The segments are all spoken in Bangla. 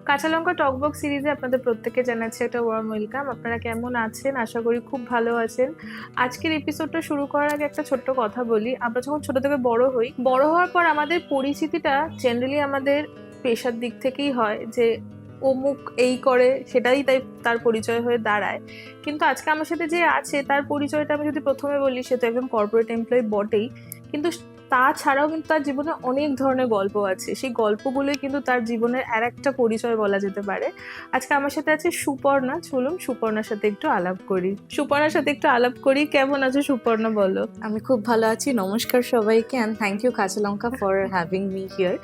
কাঁচা লঙ্কা টকবক সিরিজে আপনাদের প্রত্যেককে জানাচ্ছি একটা ওয়ার্ম ওয়েলকাম। আপনারা কেমন আছেন? আশা করি খুব ভালো আছেন। আজকের এপিসোডটা শুরু করার আগে একটা ছোট্ট কথা বলি। আমরা যখন ছোট থেকে বড় হই, বড় হওয়ার পর আমাদের পরিচিতিটা জেনারেলি আমাদের পেশার দিক থেকেই হয় যে অমুক এই করে, সেটাই তাই তার পরিচয় হয়ে দাঁড়ায়। কিন্তু আজকে আমার সাথে যে আছে তার পরিচয়টা আমি যদি প্রথমে বলি, সে তো একজন কর্পোরেট এমপ্লয়ি বটেই, কিন্তু তাছাড়াও কিন্তু তার জীবনে অনেক ধরনের গল্প আছে। সেই গল্পগুলোই কিন্তু তার জীবনের আর একটা পরিচয় বলা যেতে পারে। আজকে আমার সাথে আছে সুপর্ণা। চলুন সুপর্ণার সাথে একটু আলাপ করি। সুপর্ণার সাথে একটু আলাপ করি। কেমন আছো সুপর্ণা, বলো? আমি খুব ভালো আছি। নমস্কার সবাইকে, অ্যান্ড থ্যাংক ইউ কাঁচা লঙ্কা ফর হ্যাভিং মি হিয়ার।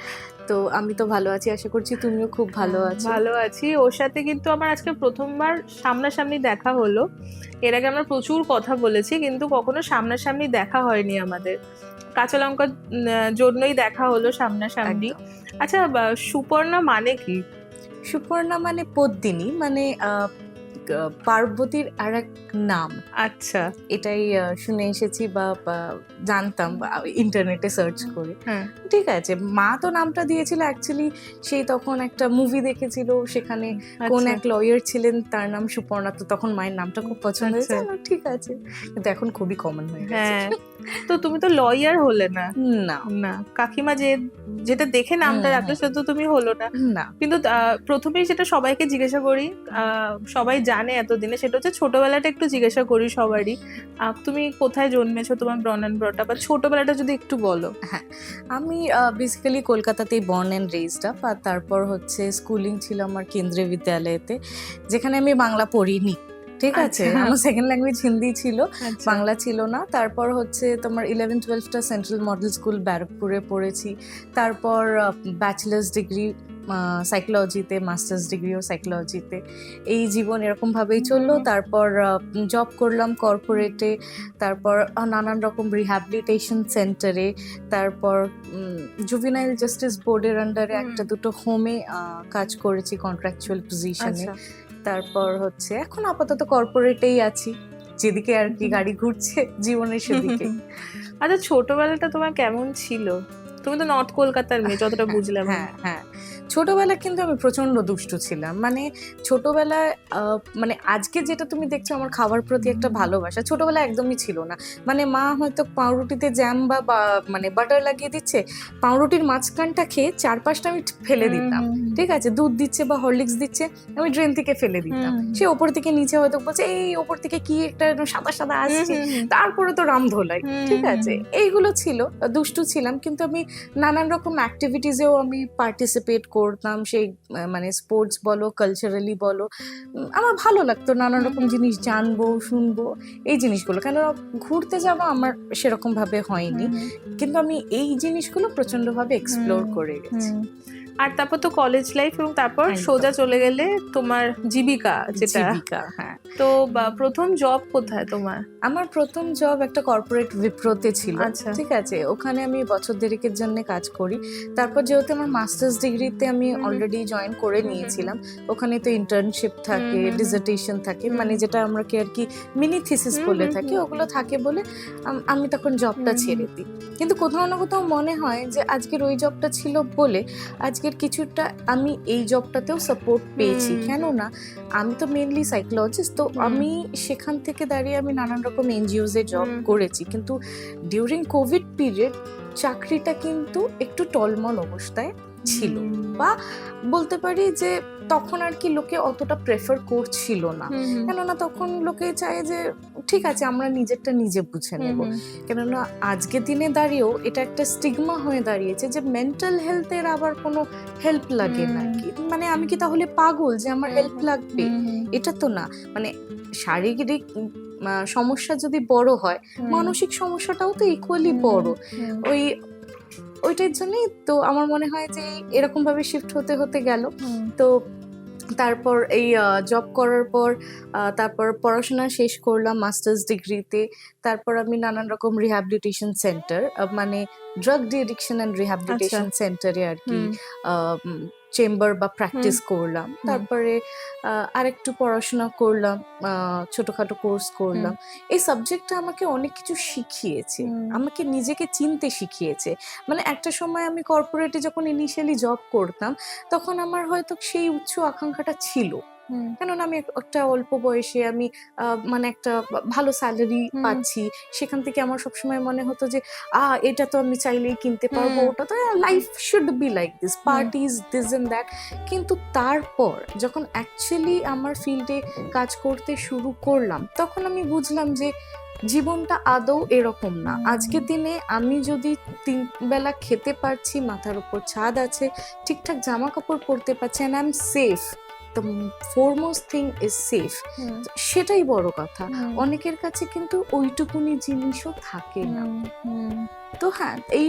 তো আমি তো ভালো আছি, আশা করছি তুমিও খুব ভালো আছো। ভালো আছি। ওর সাথে কিন্তু আমার আজকে প্রথমবার সামনাসামনি দেখা হলো। এর আগে আমরা প্রচুর কথা বলেছি, কিন্তু কখনো সামনাসামনি দেখা হয়নি আমাদের। কাঁচা লঙ্কার জন্যই দেখা হলো সামনাসামনি। একদম। আচ্ছা, সুপর্ণা মানে কি? সুপর্ণা মানে পদ্মিনী, মানে পার্বতীর আর এক নাম। আচ্ছা। এটাই শুনে এসেছি বা জানতাম ইন্টারনেটে সার্চ করে। হ্যাঁ। ঠিক আছে, মা তো নামটা দিয়েছিল অ্যাকচুয়ালি, সেই তখন একটা মুভি দেখেছিল, সেখানে কোন আচ্ছা। এক লয়ার ছিলেন, তার নাম সুপর্ণা। তো তখন মায়ের নামটা খুব পছন্দ হয়েছে। আচ্ছা। ঠিক আছে, কিন্তু এখন খুবই কমন হয়ে গেছে। হ্যাঁ, তো তুমি তো লয়ার হলে না। না না, কাকিমা যেটা দেখে নামটা রাখলো সেটা তো তুমি হলো না। না, কিন্তু প্রথমেই যেটা সবাইকে জিজ্ঞাসা করি, সবাই জানে এতদিনে, সেটা হচ্ছে ছোটবেলাটা একটু জিজ্ঞাসা করি সবারই। তুমি কোথায় জন্মেছো, তোমার ব্রন অ্যান্ড ব্রট আপ, বা ছোটবেলাটা যদি একটু বলো। হ্যাঁ, আমি বেসিক্যালি কলকাতাতেই বর্ন অ্যান্ড রেজড আপ। আর তারপর হচ্ছে স্কুলিং ছিল আমার কেন্দ্রীয় বিদ্যালয়েতে, যেখানে আমি বাংলা পড়িনি। ঠিক আছে, আচ্ছা। আমার সেকেন্ড ল্যাঙ্গুয়েজ হিন্দি ছিল, আচ্ছা। বাংলা ছিল না। তারপর হচ্ছে তোমার 11-12টা সেন্ট্রাল মডেল স্কুল ব্যারাকপুরে পড়েছি। তারপর ব্যাচেলার্স ডিগ্রি সাইকোলজিতে, মাস্টার্স ডিগ্রিও সাইকোলজিতে। এই জীবন এরকম ভাবেই চললো। তারপর জব করলাম কর্পোরেটে, তারপর নানান রকম রিহ্যাবিলিটেশন সেন্টারে, তারপর জুভেনাইল জাস্টিস বোর্ডের আন্ডারে একটা দুটো হোমে কাজ করেছি কন্ট্রাকচুয়াল পজিশনে। আচ্ছা। তারপর হচ্ছে এখন আপাতত কর্পোরেটেই আছি, যেদিকে আর কি গাড়ি ঘুরছে জীবনের সেদিকে। আচ্ছা, ছোটবেলাটা তোমার কেমন ছিল? তুমি তো নর্থ কলকাতার মেয়ে, যতটা বুঝলাম আমি। হ্যাঁ হ্যাঁ, ছোটবেলায় কিন্তু আমি প্রচন্ড দুষ্টু ছিলাম। মানে ছোটবেলায় মানে আজকে যেটা তুমি দেখছো আমার খাবার প্রতি একটা ভালোবাসা, ছোটবেলায় একদমই ছিল না। মানে মা হয়তো পাউরুটিতে জ্যাম বা মানে বাটার লাগিয়ে দিচ্ছে, পাউরুটির মাঝখানটা খেয়ে চারপাশটা আমি ফেলে দিতাম। ঠিক আছে, দুধ দিচ্ছে বা হরলিক্স দিচ্ছে, আমি ড্রেন থেকে ফেলে দিতাম। সে ওপর থেকে নিচে হয়তো বলছে এই ওপর থেকে কি একটা সাদা সাদা আসছে, তারপরে তো রাম ধোলাই। ঠিক আছে, এইগুলো ছিল, দুষ্টু ছিলাম। কিন্তু আমি নানান রকম অ্যাক্টিভিটিসেও আমি পার্টিসিপেট করতাম, সেই মানে স্পোর্টস বলো, কালচারালি বলো, আমার ভালো লাগতো নানান রকম জিনিস জানবো, শুনবো, এই জিনিসগুলো। কেন ঘুরতে যাওয়া আমার সেরকম ভাবে হয়নি, কিন্তু আমি এই জিনিসগুলো প্রচন্ড ভাবে এক্সপ্লোর করে গেছি। আর তারপর তো কলেজ লাইফ, এবং তারপর সোজা চলে গেলে তোমার জীবিকা, যেটা জীবিকা। হ্যাঁ, তো প্রথম জব কোথায় তোমার? আমার প্রথম জব একটা কর্পোরেট উইপ্রোতে ছিল। আচ্ছা। ঠিক আছে, ওখানে আমি বছর দেড়েকের জন্য কাজ করি। তারপর যেহেতু আমার মাস্টার্স ডিগ্রিতে আমি অলরেডি জয়েন করে নিয়েছিলাম, ওখানে তো ইন্টার্নশিপ থাকে, ডিসার্টেশন থাকে, মানে যেটা আমরা আর কি মিনি থিসিস বলে থাকি, ওগুলো থাকে বলে আমি তখন জবটা ছেড়ে দিই। কিন্তু কোথাও না কোথাও মনে হয় যে আজকের ওই জবটা ছিল বলে আজকের কিছুটা আমি এই জবটাতেও সাপোর্ট পেয়েছি। কেননা আমি তো মেনলি সাইকোলজিস্ট, তো আমি সেখান থেকে দাঁড়িয়ে আমি নানান রকম এনজিওস এ জব করেছি, কিন্তু ডিউরিং কোভিড পিরিয়ড চাকরিটা কিন্তু একটু টলমল অবস্থায় ছিল, বা বলতে পারি যে তখন আর কি লোকে অতটা প্রেফার করছিল না। কেননা তখন লোকে চায় যে ঠিক আছে আমরা নিজেরটা নিজে বুঝে নেব। কেননা আজকের দিনে দাঁড়িয়েও এটা একটা স্টিগমা হয়ে দাঁড়িয়েছে যে মেন্টাল হেলথের আবার কোনো হেল্প লাগে নাকি, মানে আমি কি তাহলে পাগল যে আমার হেল্প লাগবে? এটা তো না। মানে শারীরিক সমস্যা যদি বড় হয়, মানসিক সমস্যাটাও তো ইকুয়ালি বড়। ওইটার জন্যই তো আমার মনে হয় যে এরকম ভাবে শিফট হতে হতে গেল। তো তারপর এই জব করার পর তারপর পড়াশোনা শেষ করলাম মাস্টার্স ডিগ্রিতে। তারপর আমি নানান রকম রিহ্যাবিলিটেশন সেন্টার, মানে ড্রাগ ডিএডিকশন অ্যান্ড রিহ্যাবিলিটেশন সেন্টারে আর কি চেম্বার বা প্র্যাকটিস করলাম, তারপরে আরেকটু পড়াশোনা করলাম, ছোটখাটো কোর্স করলাম। এই সাবজেক্টটা আমাকে অনেক কিছু শিখিয়েছে, আমাকে নিজেকে চিনতে শিখিয়েছে। মানে একটা সময় আমি কর্পোরেটে যখন ইনিশিয়ালি জব করতাম, তখন আমার হয়তো সেই উচ্চ আকাঙ্ক্ষাটা ছিল, কেননা আমি একটা অল্প বয়সে আমি মানে একটা ভালো স্যালারি পাচ্ছি, সেখান থেকে আমার সবসময় মনে হতো যে এটা তো আমি চাইলেই কিনতে পারবো, ওটা তো life should be like this, parties this and that. কিন্তু তারপর যখন অ্যাকচুয়ালি আমার ফিল্ডে কাজ করতে শুরু করলাম, তখন আমি বুঝলাম যে জীবনটা আদৌ এরকম না। আজকের দিনে আমি যদি 3 বেলা খেতে পারছি, মাথার উপর ছাদ আছে, ঠিকঠাক জামা কাপড় পরতে পারছি, and I'm safe, the foremost thing is safe, সেটাই বড় কথা। অনেকের কাছে কিন্তু ওইটুকুনি জিনিসও থাকে না। তো হ্যাঁ, এই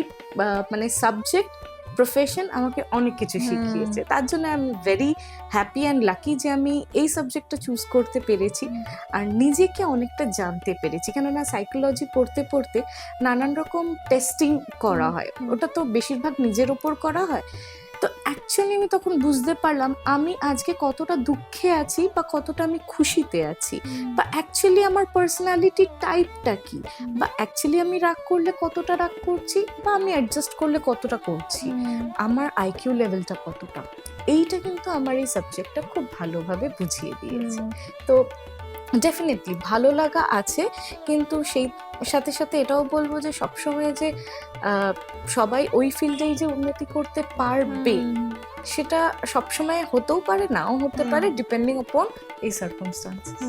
মানে সাবজেক্ট, প্রফেশন আমাকে অনেক কিছু শিখিয়েছে। তার জন্য I am very happy and lucky যে আমি এই সাবজেক্টটা চুজ করতে পেরেছি আর নিজেকে অনেকটা জানতে পেরেছি। কেননা সাইকোলজি পড়তে পড়তে নানান রকম টেস্টিং করা হয়, ওটা তো বেশিরভাগ নিজের ওপর করা হয়। তো অ্যাকচুয়ালি আমি তখন বুঝতে পারলাম আমি আজকে কতটা দুঃখে আছি বা কতটা আমি খুশিতে আছি, বা অ্যাকচুয়ালি আমার পার্সোনালিটি টাইপটা কি, বা অ্যাকচুয়ালি আমি রাগ করলে কতটা রাগ করছি, বা আমি অ্যাডজাস্ট করলে কতটা করছি, আমার আইকিউ লেভেলটা কতটা। এইটা কিন্তু আমার এই সাবজেক্টটা খুব ভালোভাবে বুঝিয়ে দিয়েছে। তো ডেফিনেটলি ভালো লাগা আছে, কিন্তু সেই সাথে সাথে এটাও বলবো যে সবসময় যে সবাই ওই ফিল্ডেই যে উন্নতি করতে পারবে সেটা সবসময় হতেও পারে, নাও হতে পারে, ডিপেন্ডিং অপন এই সার্কামস্টান্সেস।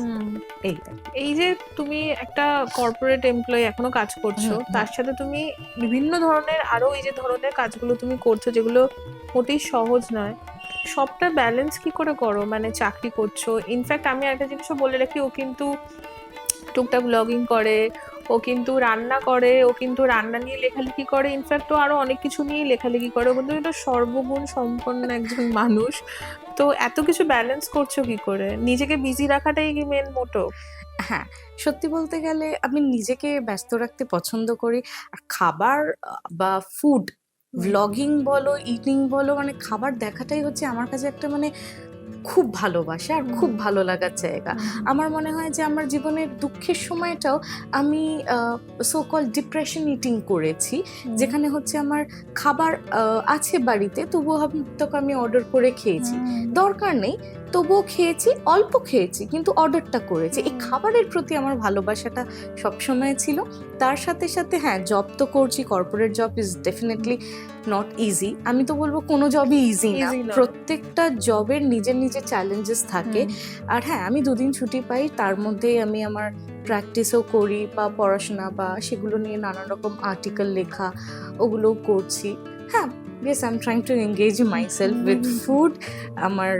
এই যে তুমি একটা কর্পোরেট এমপ্লয়ি এখনো কাজ করছো, তার সাথে তুমি বিভিন্ন ধরনের আরো এই যে ধরনের কাজগুলো তুমি করছো যেগুলো মোটেই সহজ নয়, সবটা ব্যালেন্স কি করে করো? মানে চাকরি করছো, ইনফ্যাক্ট আমি একটা জিনিসও বলে রাখি, ও কিন্তু টুকটাক ব্লগিং করে, ও কিন্তু রান্না করে, ও কিন্তু রান্না নিয়ে লেখালেখি করে, ইনফ্যাক্ট ও আরো অনেক কিছু নিয়ে লেখালেখি করে, ও কিন্তু একটা সর্বগুণ সম্পন্ন একজন মানুষ। তো এত কিছু ব্যালেন্স করছো কি করে? নিজেকে বিজি রাখাটাই কি মেন মোটো? হ্যাঁ, সত্যি বলতে গেলে আমি নিজেকে ব্যস্ত রাখতে পছন্দ করি। আর খাবার বা ফুড ভ্লগিং বলো, ইটিং বলো, মানে খাবার দেখাটাই হচ্ছে আমার কাছে একটা মানে খুব ভালোবাসা আর খুব ভালো লাগার জায়গা। আমার মনে হয় যে আমার জীবনের দুঃখের সময়টাও আমি সো কল ডিপ্রেশন ইটিং করেছি, যেখানে হচ্ছে আমার খাবার আছে বাড়িতে, তবুও আমি অর্ডার করে খেয়েছি, দরকার নেই তবুও খেয়েছি, অল্প খেয়েছি কিন্তু অর্ডারটা করেছি। এই খাবারের প্রতি আমার ভালোবাসাটা সবসময় ছিল। তার সাথে সাথে হ্যাঁ, জব তো করছি, corporate job is definitely not easy. আমি তো বলবো কোনো জবই ইজি না, প্রত্যেকটা জবের নিজের নিজের চ্যালেঞ্জেস থাকে। আর হ্যাঁ, আমি 2 দিন ছুটি পাই, তার মধ্যে আমি আমার প্র্যাকটিসও করি বা পড়াশোনা বা সেগুলো নিয়ে নানান রকম আর্টিকেল লেখা ওগুলোও করছি। হ্যাঁ, yes, I'm trying to engage myself with food, আমার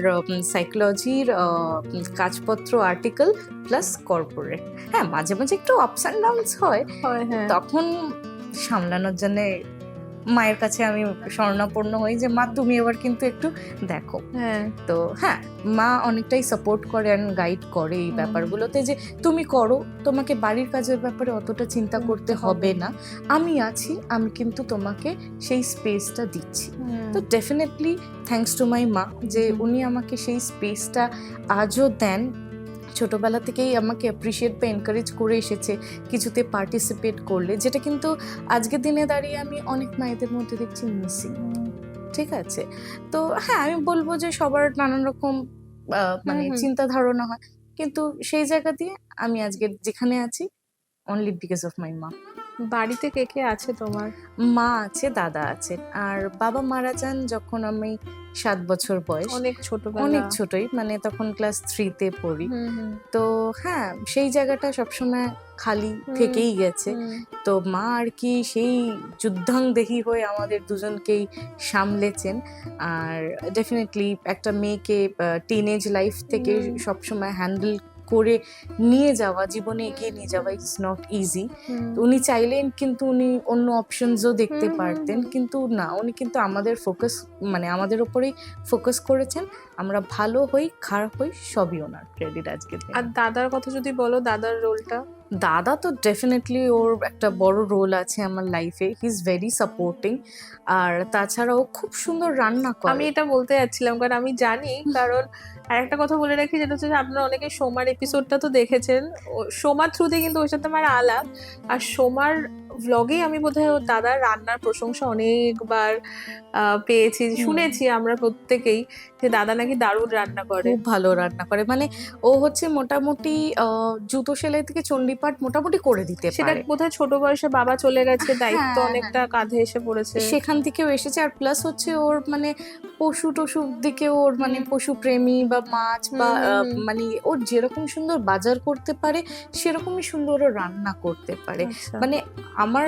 সাইকোলজির কাজপত্র, আর্টিকেল প্লাস কর্পোরেট। হ্যাঁ, মাঝে মাঝে একটু আপস অ্যান্ড ডাউনস হয়, তখন সামলানোর জন্য মায়ের কাছে আমি শরণাপন্ন হই যে মা তুমি এবার কিন্তু একটু দেখো। তো হ্যাঁ, মা অনেকটাই সাপোর্ট করে অ্যান্ড গাইড করে এই ব্যাপারগুলোতে, যে তুমি করো, তোমাকে বাড়ির কাজের ব্যাপারে অতটা চিন্তা করতে হবে না, আমি আছি, আমি কিন্তু তোমাকে সেই স্পেসটা দিচ্ছি। তো ডেফিনেটলি থ্যাঙ্কস টু মাই মা যে উনি আমাকে সেই স্পেসটা আজও দেন। ছোটবেলা থেকেই আমাকে অ্যাপ্রিসিয়েট বা এনকারেজ করে এসেছে কিছুতে পার্টিসিপেট করলে, যেটা কিন্তু আজকের দিনে দাঁড়িয়ে আমি অনেক মায়েদের মধ্যে দেখছি মিসিং। ঠিক আছে, তো হ্যাঁ, আমি বলবো যে সবার নানান রকম মানে চিন্তা ধারণা হয়, কিন্তু সেই জায়গা দিয়ে আমি আজকে যেখানে আছি অনলি বিকজ অফ মাই মা। বাড়িতে কে কে আছে তোমার? মা আছে, দাদা আছে, আর বাবা মারা যান যখন আমি 7 বছর বয়স, অনেক ছোটবেলা, অনেক ছোটই, মানে তখন ক্লাস 3-তে পড়ি। তো হ্যাঁ, সেই জায়গাটা সবসময় খালি থেকেই গেছে। তো মা আর কি সেই যুদ্ধাংদেহী হয়ে আমাদের দুজনকেই সামলেছেন। আর ডেফিনেটলি একটা মেয়েকে টিনেজ লাইফ থেকে সবসময় হ্যান্ডেল করে নিয়ে যাওয়া, জীবনে এগিয়ে নিয়ে যাওয়া, ইটস নট ইজি। উনি চাইলেন কিন্তু উনি অন্য অপশনসও দেখতে পারতেন, কিন্তু না, উনি কিন্তু আমাদের ফোকাস, মানে আমাদের উপরেই ফোকাস করেছেন। আমরা ভালো হই খারাপ হই সবই ওনার ক্রেডিট আজকে। আর দাদার কথা যদি বলো, দাদার রোলটা? দাদা তো ডেফিনেটলি ওর একটা বড় রোল আছে আমার লাইফে, হি ইজ ভেরি সাপোর্টিং। আর তাছাড়াও খুব সুন্দর রান্না আমি করে। এটা বলতে যাচ্ছিলাম, কারণ আমি জানি, কারণ আর একটা কথা বলে রাখি, যেটা হচ্ছে যে আপনারা অনেকে সোমার এপিসোডটা তো দেখেছেন, সোমার থ্রুতে কিন্তু ওর সাথে আমার আলাপ। আর সোমার ভ্লগেই আমি বোধহয় ওর দাদার রান্নার প্রশংসা অনেকবার পেয়েছি, শুনেছি আমরা প্রত্যেকেই যে দাদা নাকি দারুণ রান্না করে। খুব ভালো রান্না করে, মানে ও হচ্ছে মোটামুটি জুতো সেলাই থেকে চণ্ডীপাঠ মোটামুটি করে দিতে সেটা পারে। বোধহয় ছোট বয়সে বাবা চলে গেছে, দায়িত্ব হ্যাঁ, অনেকটা কাঁধে এসে পড়েছে। সেখান থেকেও এসেছে। আর প্লাস হচ্ছে ওর মানে পশু টশুর দিকে ওর মানে পশু প্রেমী বা মাছ বা মানে ওর যেরকম সুন্দর বাজার করতে পারে সেরকমই সুন্দর ও রান্না করতে পারে। আচ্ছা। মানে আমার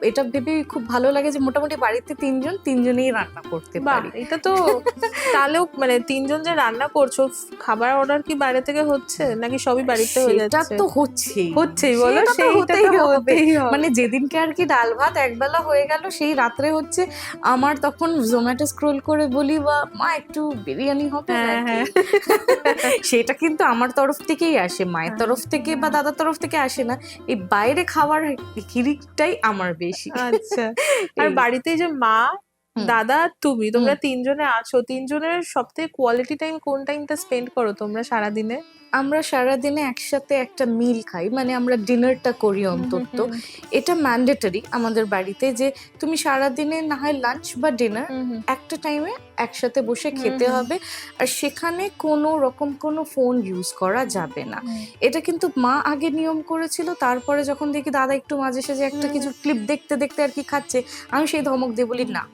এটা ভেবে খুব ভালো লাগে যে মোটামুটি বাড়িতে তিনজনেই রান্না করতে বাহ, পারি। এটা তো তাহলেও মানে তিনজন যে রান্না করছো, খাবার অর্ডার কি বাইরে থেকে হচ্ছে নাকি সবই বাড়িতে হয়ে সেটা যাচ্ছে? তো হচ্ছেই হচ্ছেই বলো, সেটা তো সেইটা তো হতেই হবে। হতেই হবে। মানে যেদিনকে আর কি ডাল ভাত একবেলা হয়ে গেল, সেই রাত্রে হচ্ছে আমার তখন জোম্যাটো স্ক্রোল করে বলি, বা মা একটু বিরিয়ানি হবে হ্যাঁ, নাকি। হ্যাঁ। সেটা কিন্তু আমার তরফ থেকেই আসে, মায়ের তরফ থেকে বা দাদার তরফ থেকে আসে না। এই বাইরে খাওয়ার হিড়িকটাই আমার বেশি। আচ্ছা। আর এই। বাড়িতে যে মা, হুম। দাদা আর তুমি, তোমরা হুম। তিনজনে আছো, তিনজনের সবথেকে কোয়ালিটি টাইম কোন টাইমটা স্পেন্ড করো তোমরা সারাদিনে? আমরা সারাদিনে একসাথে একটা মিল খাই, মানে আমরা ডিনারটা করি অন্তত। এটা ম্যান্ডেটরি আমাদের বাড়িতে যে তুমি সারাদিনে না হয় লাঞ্চ বা ডিনার একটা টাইমে একসাথে বসে খেতে হবে। আর সেখানে কোনো রকম কোনো ফোন ইউজ করা যাবে না। এটা কিন্তু মা আগে নিয়ম করেছিল, তারপরে যখন দেখি দাদা একটু মাঝে সাঝে একটা কিছু ক্লিপ দেখতে দেখতে আর কি খাচ্ছে, আমি সেই ধমক দিয়ে বলি না,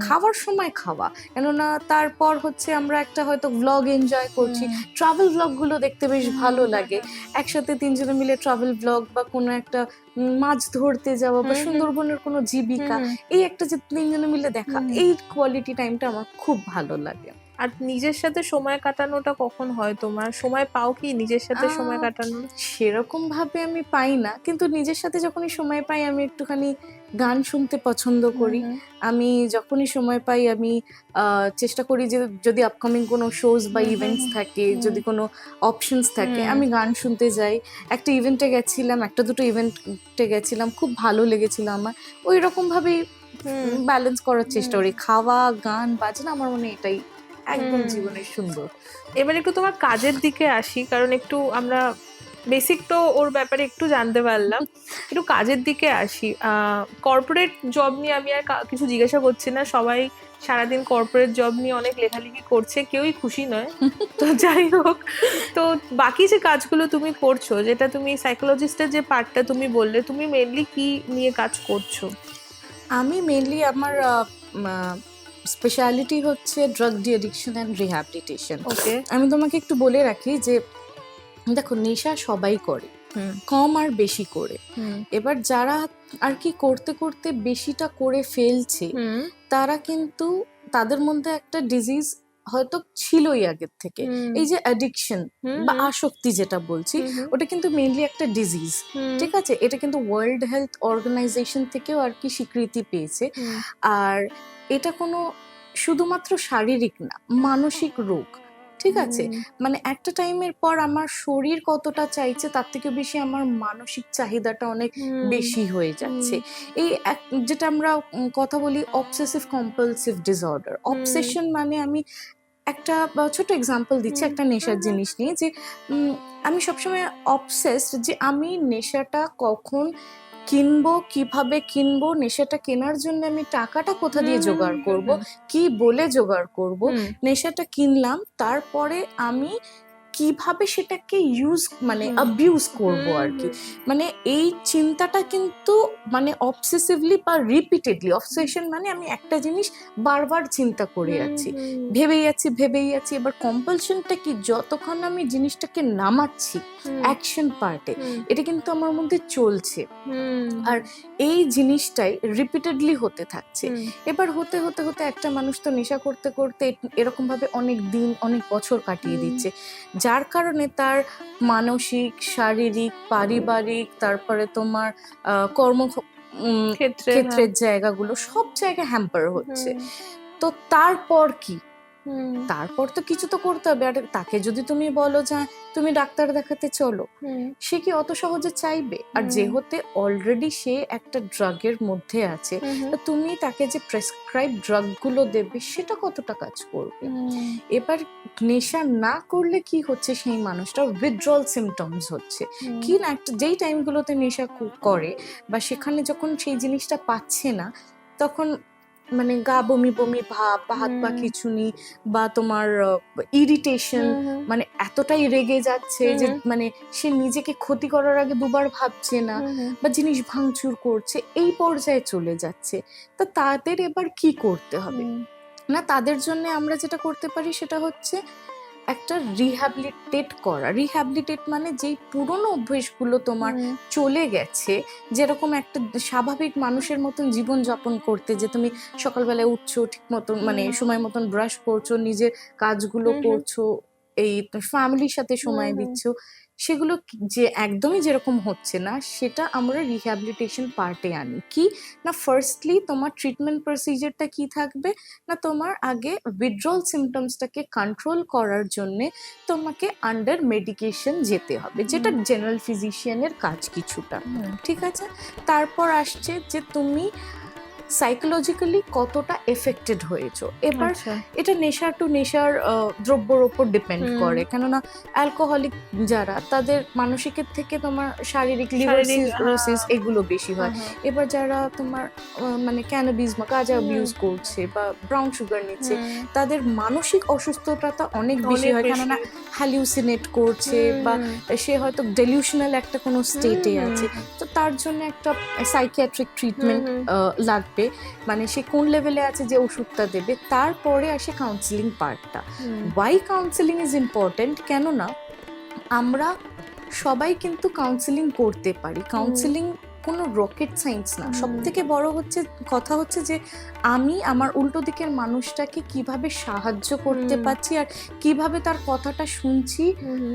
খাওয়ার সময় খাওয়া। কেননা তারপর হচ্ছে আমরা একটা হয়তো ভ্লগ এনজয় করছি, ট্রাভেল ভ্লগ গুলো দেখতে বেশ ভালো লাগে। একসাথে তিনজনে মিলে ট্রাভেল ভ্লগ বা কোনো একটা মাছ ধরতে যাওয়া বা সুন্দরবনের কোনো জীবিকা, এই একটা যে তিনজনে মিলে দেখা, এই কোয়ালিটি টাইমটা আমার খুব ভালো লাগে। আর নিজের সাথে সময় কাটানোটা কখন হয় তোমার? সময় পাও কি নিজের সাথে সময় কাটানোর? সেরকম ভাবে আমি পাই না, কিন্তু নিজের সাথে যখনই সময় পাই আমি একটুখানি গান শুনতে পছন্দ করি। আমি যখনই সময় পাই আমি চেষ্টা করি যে যদি আপকামিং কোনো শোজ বা ইভেন্টস থাকে, যদি কোনো অপশনস থাকে, আমি গান শুনতে যাই। একটা ইভেন্টে গেছিলাম, একটা দুটো ইভেন্টে গেছিলাম, খুব ভালো লেগেছিল আমার। ওই রকম ভাবেই ব্যালেন্স করার চেষ্টা করি। খাওয়া, গান, বাজনা, আমার মনে হয় এটাই একদম জীবনের সুন্দর। এবার একটু তোমার কাজের দিকে আসি, কারণ একটু আমরা বেসিক তো ওর ব্যাপারে একটু জানতে পারলাম, একটু কাজের দিকে আসি। কর্পোরেট জব নিয়ে আমি আর কিছু জিজ্ঞাসা করছি না, সবাই সারাদিন কর্পোরেট জব নিয়ে অনেক লেখালেখি করছে, কেউই খুশি নয়। তো যাই হোক, তো বাকি যে কাজগুলো তুমি করছো, যেটা তুমি সাইকোলজিস্টের যে পার্টটা তুমি বললে, তুমি মেনলি কি নিয়ে কাজ করছো? আমি মেনলি আমার স্পেশালিটি হচ্ছে drug de addiction and rehabilitation. Okay. আমি তোমাকে একটু বলে রাখি যে দেখো, নেশা সবাই করে, কম আর বেশি করে। এবার যারা আর কি করতে করতে বেশিটা করে ফেলছে, তারা কিন্তু তাদের মধ্যে একটা ডিজিজ হয়তো ছিলই আগের থেকে। এই যে অ্যাডিকশন বা আসক্তি যেটা বলছি, ওটা কিন্তু মেইনলি একটা ডিজিজ। ঠিক আছে, এটা কিন্তু ওয়ার্ল্ড হেলথ অর্গানাইজেশন থেকেও আর কি স্বীকৃতি পেয়েছে। আর এটা কোনো শুধুমাত্র শারীরিক না, মানসিক রোগ। ঠিক আছে, মানে একটা টাইমের পর আমার শরীর কতটা চাইছে তার থেকে বেশি আমার মানসিক চাহিদাটা অনেক বেশি হয়ে যাচ্ছে। এই যেটা আমরা কথা বলি অবসেসিভ কম্পালসিভ ডিসঅর্ডার। অবসেশন মানে আমি একটা ছোট এক্সাম্পল দিচ্ছি একটা নেশার জিনিস নিয়ে, যে আমি সবসময় অবসেসড যে আমি নেশাটা কখন কিনবো, কিভাবে কিনবো, নেশাটা কেনার জন্য আমি টাকাটা কোথা দিয়ে জোগাড় করব, কি বলে জোগাড় করব, নেশাটা কিনলাম তারপরে আমি কিভাবে সেটাকে ইউজ মানে অ্যাবিউজ করব আর কি। মানে এই চিন্তাটা কিন্তু মানে অবসেসিভলি বা রিপিটেডলি, অবসেশন মানে আমি একটা জিনিস বারবার চিন্তা করে যাচ্ছি, ভেবেই যাচ্ছি। এবার কম্পালশনটা কি, যতক্ষণ আমি জিনিসটাকে নামাচ্ছি অ্যাকশন পার্টে, এটা কিন্তু আমার মধ্যে চলছে। আর এই জিনিসটাই রিপিটেডলি হতে থাকছে। এবার হতে হতে হতে একটা মানুষ তো নেশা করতে করতে এরকম ভাবে অনেক দিন, অনেক বছর কাটিয়ে দিচ্ছে, যার কারণে তার মানসিক, শারীরিক, পারিবারিক, তারপরে তোমার কর্ম ক্ষেত্রের জায়গাগুলো সব জায়গায় হ্যাম্পার হচ্ছে। তো তারপর কি, তারপর তো কিছু তো করতে হবে। আর তাকে যদি তুমি বলো যে তুমি ডাক্তার দেখাতে চলো, সে কি অত সহজে চাইবে? আর যেহেতু অলরেডি সে একটা ড্রাগের মধ্যে আছে, তা তুমি তাকে যে প্রেসক্রাইব ড্রাগ গুলো দেবে সেটা কতটা কাজ করবে? এবার নেশা না করলে কি হচ্ছে, সেই মানুষটা উইথড্রল সিমটমস হচ্ছে কি না, একটা যেই টাইমগুলোতে নেশা করে বা সেখানে যখন সেই জিনিসটা পাচ্ছে না, তখন মানে গা বমি বমি ভাব বা হাত পা খিঁচুনি বা তোমার ইরিটেশন, মানে এতটাই রেগে যাচ্ছে যে মানে সে নিজেকে ক্ষতি করার আগে দুবার ভাবছে না, বা জিনিস ভাঙচুর করছে, এই পর্যায়ে চলে যাচ্ছে। তা তাদের এবার কি করতে হবে না, তাদের জন্য আমরা যেটা করতে পারি সেটা হচ্ছে একটা রিহ্যাবিলিটেট করা। রিহ্যাবিলিটেট মানে যেই পুরনো অভ্যেসগুলো তোমার চলে গেছে, যেরকম একটা স্বাভাবিক মানুষের মতন জীবন যাপন করতে, যে তুমি সকালবেলায় উঠছো ঠিক মতন, মানে সময় মতন ব্রাশ করছো, নিজের কাজগুলো করছো, এই ফ্যামিলির সাথে সময় দিচ্ছ, সেগুলো যে একদমই যেরকম হচ্ছে না, সেটা আমরা রিহ্যাবিলিটেশন পার্টে আনি। কি না, ফার্স্টলি তোমার ট্রিটমেন্ট প্রসিজারটা কি থাকবে না, তোমার আগে উইথড্রল সিমটমসটাকে কন্ট্রোল করার জন্য তোমাকে আন্ডার মেডিকেশন যেতে হবে, যেটা জেনারেল ফিজিশিয়ানের কাজ কিছুটা, ঠিক আছে? তারপর আসছে যে তুমি সাইকোলজিক্যালি কতটা এফেক্টেড হয়েছো। এবার এটা নেশার টু নেশার দ্রব্যর ওপর ডিপেন্ড করে, কেননা অ্যালকোহলিক যারা, তাদের মানসিকের থেকে তোমার শারীরিক লিভার সিরোসিস এগুলো বেশি হয়। এবার যারা তোমার মানে ক্যানাবিস বা গাঁজা অ্যাবিউজ করছে বা ব্রাউন সুগার নিচ্ছে, তাদের মানসিক অসুস্থতাটা অনেক বেশি হয়, কেননা হ্যালিউসিনেট করছে বা সে হয়তো ডেলিউশনাল একটা কোনো স্টেটে আছে। তো তার জন্য একটা সাইকিয়াট্রিক ট্রিটমেন্ট লাগবে, মানে সে কোন লেভেলে আছে যে ওষুধটা দেবে। তারপরে আসে কাউন্সিলিং পার্টটা। ওয়াই কাউন্সিলিং ইজ ইম্পর্টেন্ট, কেননা আমরা সবাই কিন্তু কাউন্সিলিং করতে পারি। কাউন্সিলিং কোনো রকেট সায়েন্স না। সব থেকে বড় কথা হচ্ছে যে আমি আমার উল্টো দিকের মানুষটাকে কিভাবে সাহায্য করতে পারছি আর কিভাবে তার কথাটা শুনছি,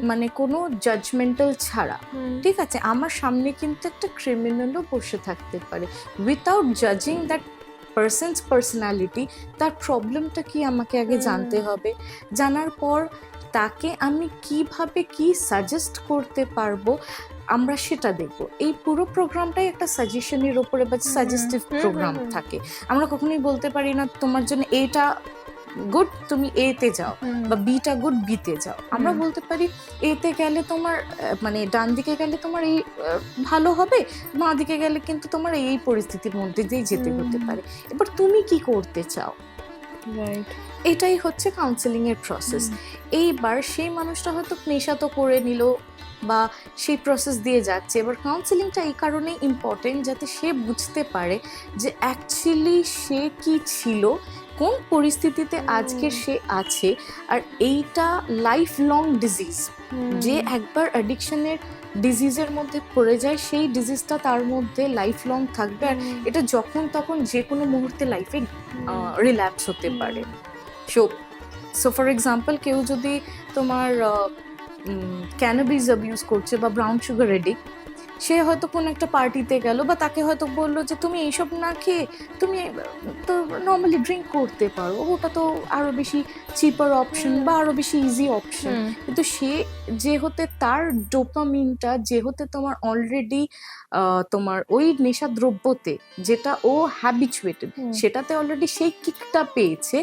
মানে কোনো জাজমেন্টাল ছাড়া। ঠিক আছে, আমার সামনে কিন্তু একটা ক্রিমিনালও বসে থাকতে পারে, উইথাউট জাজিং দ্যাট পার্সনস পার্সোনালিটি, তার প্রবলেমটা কি আমাকে আগে জানতে হবে। জানার পর তাকে আমি কিভাবে কি সাজেস্ট করতে পারবো আমরা সেটা দেখবো। এই পুরো প্রোগ্রামটাই একটা সাজেশনের উপরে বা সাজেস্টিভ প্রোগ্রাম থাকে। আমরা কখনোই বলতে পারি না তোমার জন্য এটা গুড, তুমি এতে যাও, বা বিটা গুড, বিতে যাও। আমরা বলতে পারি এতে গেলে তোমার মানে ডান দিকে গেলে তোমার এই ভালো হবে, বাঁ দিকে গেলে কিন্তু তোমার এই পরিস্থিতির মধ্যে দিয়ে যেতে হতে পারে। এবার তুমি কি করতে চাও, এটাই হচ্ছে কাউন্সেলিং এর প্রসেস। এইবার সেই মানুষটা হয়তো নেশা তো করে নিল বা সেই প্রসেস দিয়ে যাচ্ছে। এবার কাউন্সেলিংটা এই কারণেই ইম্পর্টেন্ট, যাতে সে বুঝতে পারে যে অ্যাকচুয়ালি সে কি ছিল, কোন পরিস্থিতিতে আজকে সে আছে, আর এইটা লাইফ লং ডিজিজ। যে একবার অ্যাডিকশনের ডিজিজের মধ্যে পড়ে যায়, সেই ডিজিজটা তার মধ্যে লাইফ লং থাকবে, আর এটা যখন তখন যে কোনো মুহূর্তে লাইফে রিল্যাপস হতে পারে। সো ফর এক্সাম্পল, কেউ যদি তোমার ক্যানাবিস অ্যাবিউজ করছে বা ব্রাউন সুগার এডিক্ট, সে হয়তো কোনো একটা পার্টিতে গেল, বা তাকে হয়তো বললো যে তুমি এইসব না খেয়ে তুমি তো নর্মালি ড্রিঙ্ক করতে পারো, ওটা তো আরো বেশি চিপার অপশন বা আরো বেশি ইজি অপশন। কিন্তু সে যেহেতু তার ডোপামিনটা যেহেতু তোমার অলরেডি তোমার ওই নেশা দ্রব্যতে যেটা ও হ্যাবিচুয়েটেড, সেটাতে অলরেডি সেই কিকটা পেয়েছে,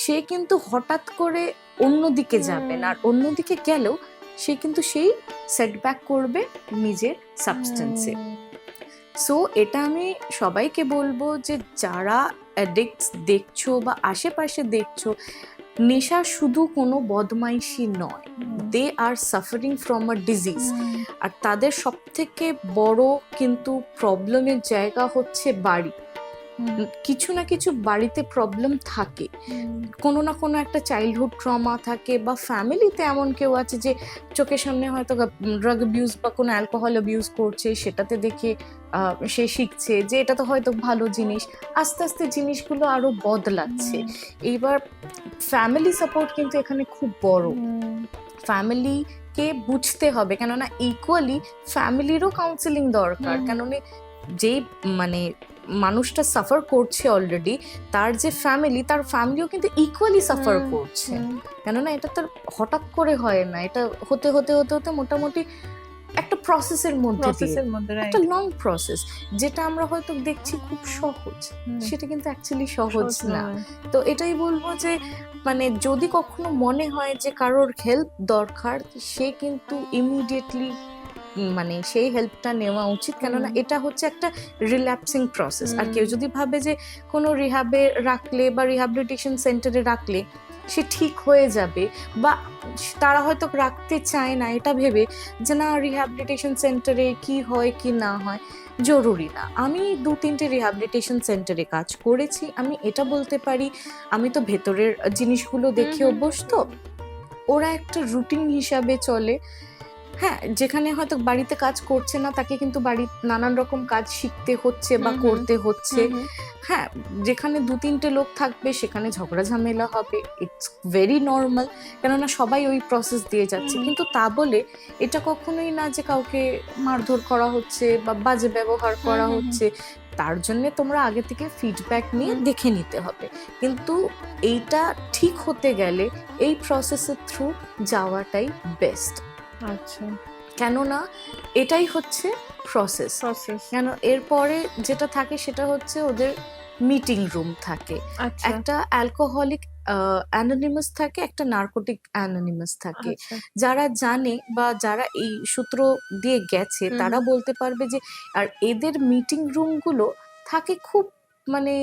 সে কিন্তু হঠাৎ করে অন্যদিকে যাবে না। আর অন্যদিকে গেলেও সে কিন্তু সেই সেটব্যাক করবে নিজের সাবস্টেন্সে। সো এটা আমি সবাইকে বলবো যে যারা অ্যাডিক্টস দেখছো বা আশেপাশে দেখছো, নেশা শুধু কোনো বদমাইশি নয়, they are suffering from a disease. আর তাদের সব থেকে বড় কিন্তু প্রবলেমের জায়গা হচ্ছে বাড়ি। কিছু না কিছু বাড়িতে প্রবলেম থাকে, কোনো না কোনো একটা চাইল্ডহুড ট্রমা থাকে, বা ফ্যামিলিতে এমন কেউ আছে যে চোখের সামনে হয়তো ড্রাগ অ্যাবিউজ বা কোনো অ্যালকোহল অ্যাবিউজ করছে, সেটাতে দেখে সে শিখছে যে এটা তো হয়তো ভালো জিনিস। আস্তে আস্তে জিনিসগুলো আরো বদলাচ্ছে। এইবার ফ্যামিলি সাপোর্ট কিন্তু এখানে খুব বড়। ফ্যামিলিকে বুঝতে হবে, কেননা ইকুয়ালি ফ্যামিলিরও কাউন্সিলিং দরকার, কেননা যেই মানে মানুষটা সাফার করছে অলরেডি, তার যে ফ্যামিলি, তার ফ্যামিলিও কিন্তু ইকুয়ালি সাফার করছে। কেননা এটা তার হঠাৎ করে হয় না, এটা হতে হতে হতে হতে মোটামুটি একটা প্রসেসের মধ্যে দিয়ে, একটা লং প্রসেস। যেটা আমরা হয়তো দেখছি খুব সহজ, সেটা কিন্তু অ্যাকচুয়ালি সহজ না। তো এটাই বলবো যে মানে যদি কখনো মনে হয় যে কারোর হেল্প দরকার, সে কিন্তু ইমিডিয়েটলি মানে সেই হেল্পটা নেওয়া উচিত। কেননা এটা হচ্ছে একটা রিল্যাক্সিং প্রসেস। আর কেউ যদি ভাবে যে কোনো রিহাবে রাখলে বা রিহ্যাবিলিটেশন সেন্টারে রাখলে সে ঠিক হয়ে যাবে, বা তারা হয়তো রাখতে চায় না এটা ভেবে যে না রিহ্যাবিলিটেশন সেন্টারে কি হয় কি না হয় জরুরি না। আমি 2-3টে রিহ্যাবিলিটেশন সেন্টারে কাজ করেছি, আমি এটা বলতে পারি আমি তো ভেতরের জিনিসগুলো দেখে অভ্যস্ত। ওরা একটা রুটিন হিসাবে চলে। হ্যাঁ, যেখানে হয়তো বাড়িতে কাজ করছে না তাকে কিন্তু বাড়ির নানান রকম কাজ শিখতে হচ্ছে বা করতে হচ্ছে। হ্যাঁ, যেখানে 2-3টে লোক থাকবে সেখানে ঝগড়া ঝামেলা হবে, ইটস ভেরি নর্মাল, কেননা সবাই ওই প্রসেস দিয়ে যাচ্ছে। কিন্তু তা বলে এটা কখনোই না যে কাউকে মারধর করা হচ্ছে বা বাজে ব্যবহার করা হচ্ছে। তার জন্য তোমরা আগে থেকে ফিডব্যাক নিয়ে দেখে নিতে হবে। কিন্তু এইটা ঠিক হতে গেলে এই প্রসেসের থ্রু যাওয়াটাই বেস্ট। আচ্ছা, কেননা এটাই হচ্ছে প্রসেস। কেন এরপরে যেটা থাকে সেটা হচ্ছে ওদের মিটিং রুম থাকে, একটা অ্যালকোহলিক অ্যানোনিমাস থাকে, একটা নার্কোটিক অ্যানোনিমাস থাকে। যারা জানে বা যারা এই সূত্র দিয়ে গেছে তারা বলতে পারবে যে আর এদের মিটিং রুমগুলো থাকে খুব মানে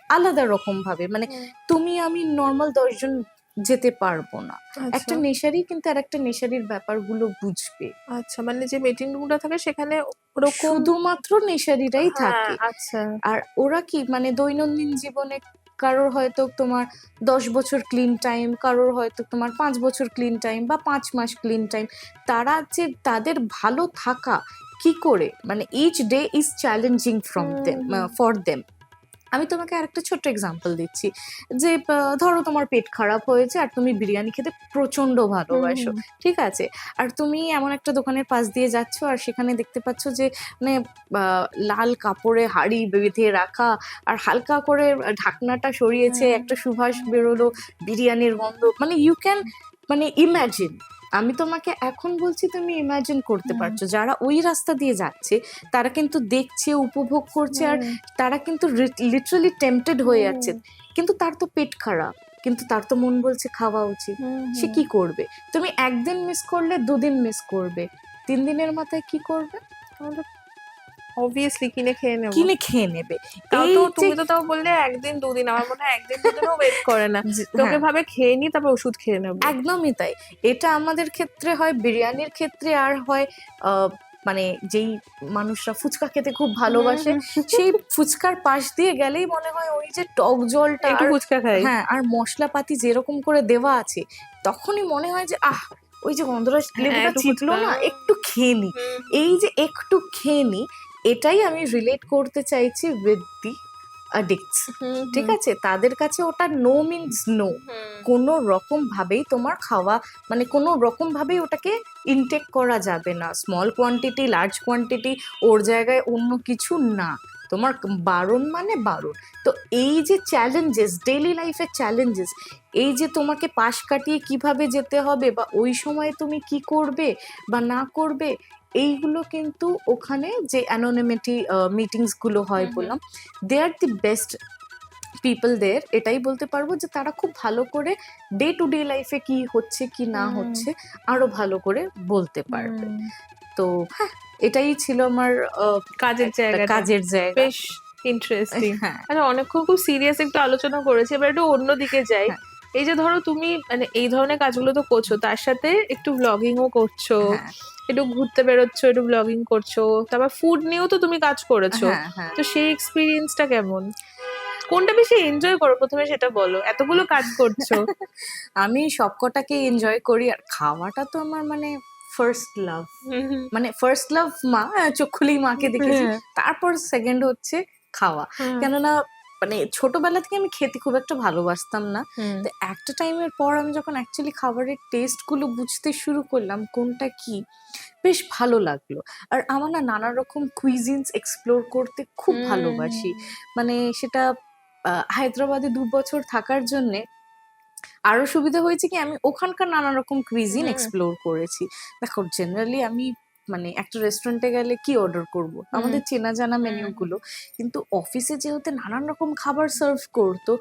আলাদা রকম ভাবে, মানে তুমি আমি নর্মাল 10 জন যেতে পারবো না। একটা নেশারি কিন্তু আর একটা নেশারির ব্যাপারগুলো বুঝবে। আচ্ছা, মানে যে মিটিং রুমটা থাকে সেখানে ওরকম শুধুমাত্র নেশারিরাই থাকে। আচ্ছা, আর ওরা কি মানে দৈনন্দিন জীবনে কারোর হয়তো তোমার 10 বছর ক্লিন টাইম, কারোর হয়তো তোমার 5 বছর ক্লিন টাইম বা 5 মাস ক্লিন টাইম। তারা যে তাদের ভালো থাকা কি করে, মানে each day is challenging for them. আমি তোমাকে আরেকটা ছোট্ট এক্সাম্পল দিচ্ছি যে ধরো তোমার পেট খারাপ হয়েছে আর তুমি বিরিয়ানি খেতে প্রচন্ড ভালোবাসো, ঠিক আছে, আর তুমি এমন একটা দোকানের পাশ দিয়ে যাচ্ছ আর সেখানে দেখতে পাচ্ছ যে মানে লাল কাপড়ে হাঁড়ি বেঁধে রাখা আর হালকা করে ঢাকনাটা সরিয়েছে, একটা সুবাস বেরোলো বিরিয়ানির গন্ধ, মানে ইউ ক্যান মানে ইম্যাজিন। আমি তোমাকে এখন বলছি, তুমি ইমাজিন করতে পারছো যারা ওই রাস্তা দিয়ে যাচ্ছে তারা কিন্তু দেখছে, উপভোগ করছে, আর তারা কিন্তু লিটারালি টেম্পটেড হয়ে যাচ্ছে। কিন্তু তার তো পেট খারাপ, কিন্তু তার তো মন বলছে খাওয়া উচিত। সে কি করবে? তুমি একদিন মিস করলে 2 দিন মিস করবে, 3 দিনের মাথায় কি করবে? অবভিয়াসলি কিনে খেয়ে নেবে। এই তো তুমি তো তাও বললে একদিন 2 দিন, আমার মনে হয় একদিন 2 দিনও ওয়েট করে না, তোকে ভাবে খেয়ে নি তারপর ওষুধ খেয়ে নেবো। একদমই তাই। এটা আমাদের ক্ষেত্রে হয়, বিরিয়ানির ক্ষেত্রে, আর হয় মানে যেই মানুষরা ফুচকা খেতে খুব ভালোবাসে সেই ফুচকার পাশ দিয়ে গেলেই মনে হয় ওই যে টক জলটা একটু ফুচকা খাই, হ্যাঁ, আর মশলাপাতি যেরকম করে দেওয়া আছে তখনই মনে হয় যে আহ ওই যে গন্ধরাজ লেবুটা চিটলো না, একটু খেয়ে নি। এই যে একটু খেয়ে নি, এটাই আমি রিলেট করতে চাইছি উইথ দি অ্যাডিক্টস। ঠিক আছে, তাদের কাছে ওটা নো মিনস নো, কোনো রকম ভাবেই তোমার খাওয়া মানে কোনো রকম ভাবেই ওটাকে ইনটেক করা যাবে না, স্মল কোয়ান্টিটি লার্জ কোয়ান্টিটি, ওর জায়গায় অন্য কিছু না, তোমার বারণ মানে বারণ। তো এই যে চ্যালেঞ্জেস, ডেইলি লাইফের চ্যালেঞ্জেস, এই যে তোমাকে পাশ কাটিয়ে কিভাবে যেতে হবে বা ওই সময় তুমি কি করবে বা না করবে, এইগুলো কিন্তু ওখানে যে অ্যানোনিমিটি মিটিংস গুলো হয় বললাম, দে আর দি বেস্ট পিপল দের। এটাই বলতে পারবো যে তারা খুব ভালো করে ডে টু ডে লাইফে কি হচ্ছে কি না হচ্ছে আরো ভালো করে বলতে পারবে। তো হ্যাঁ, এটাই ছিল আমার কাজের জায়গা। বেশ ইন্টারেস্টিং। আচ্ছা, অনেকক্ষণ খুব সিরিয়াস একটু আলোচনা করেছি, এবার একটু অন্যদিকে যাই। এই যে ধরো তুমি মানে এই ধরনের কাজগুলো তো করছো, তার সাথে একটু ব্লগিংও করছো, একটু ঘুরতে বেরোচ্ছো, একটু ব্লগিং করছো, তারপর ফুড নিয়েও তো তুমি কাজ করেছো। তো সেই এক্সপিরিয়েন্সটা কেমন? কোনটা বেশি এনজয় করো প্রথমে সেটা বলো, এতগুলো কাজ করছো। আমি সবকটাকে এনজয় করি, আর খাওয়াটা তো আমার মানে ফার্স্ট লাভ, মানে ফার্স্ট লাভ মা, চোখ খুলেই মাকে দেখেছি, তারপর সেকেন্ড হচ্ছে খাওয়া। কেননা মানে ছোটবেলা থেকে আমি খেতে খুব একটা ভালোবাসতাম না, তো একটা টাইমের পর আমি যখন অ্যাকচুয়ালি খাবারের টেস্ট গুলো বুঝতে শুরু করলাম কোনটা কি, বেশ ভালো লাগলো। আর আমার না নানা রকম কুইজিনস এক্সপ্লোর করতে খুব ভালোবাসি। মানে সেটা হায়দ্রাবাদে 2 বছর থাকার জন্যে আরো সুবিধা হয়েছে কি আমি ওখানকার নানা রকম কুইজিন এক্সপ্লোর করেছি। দেখো জেনারেলি আমি মানে একটা রেস্টুরেন্টে গেলে কি অর্ডার করব, আমাদের চেনা জানা মেনুগুলো, কিন্তু অফিসে যেহেতু নানান রকম খাবার সার্ভ করতো,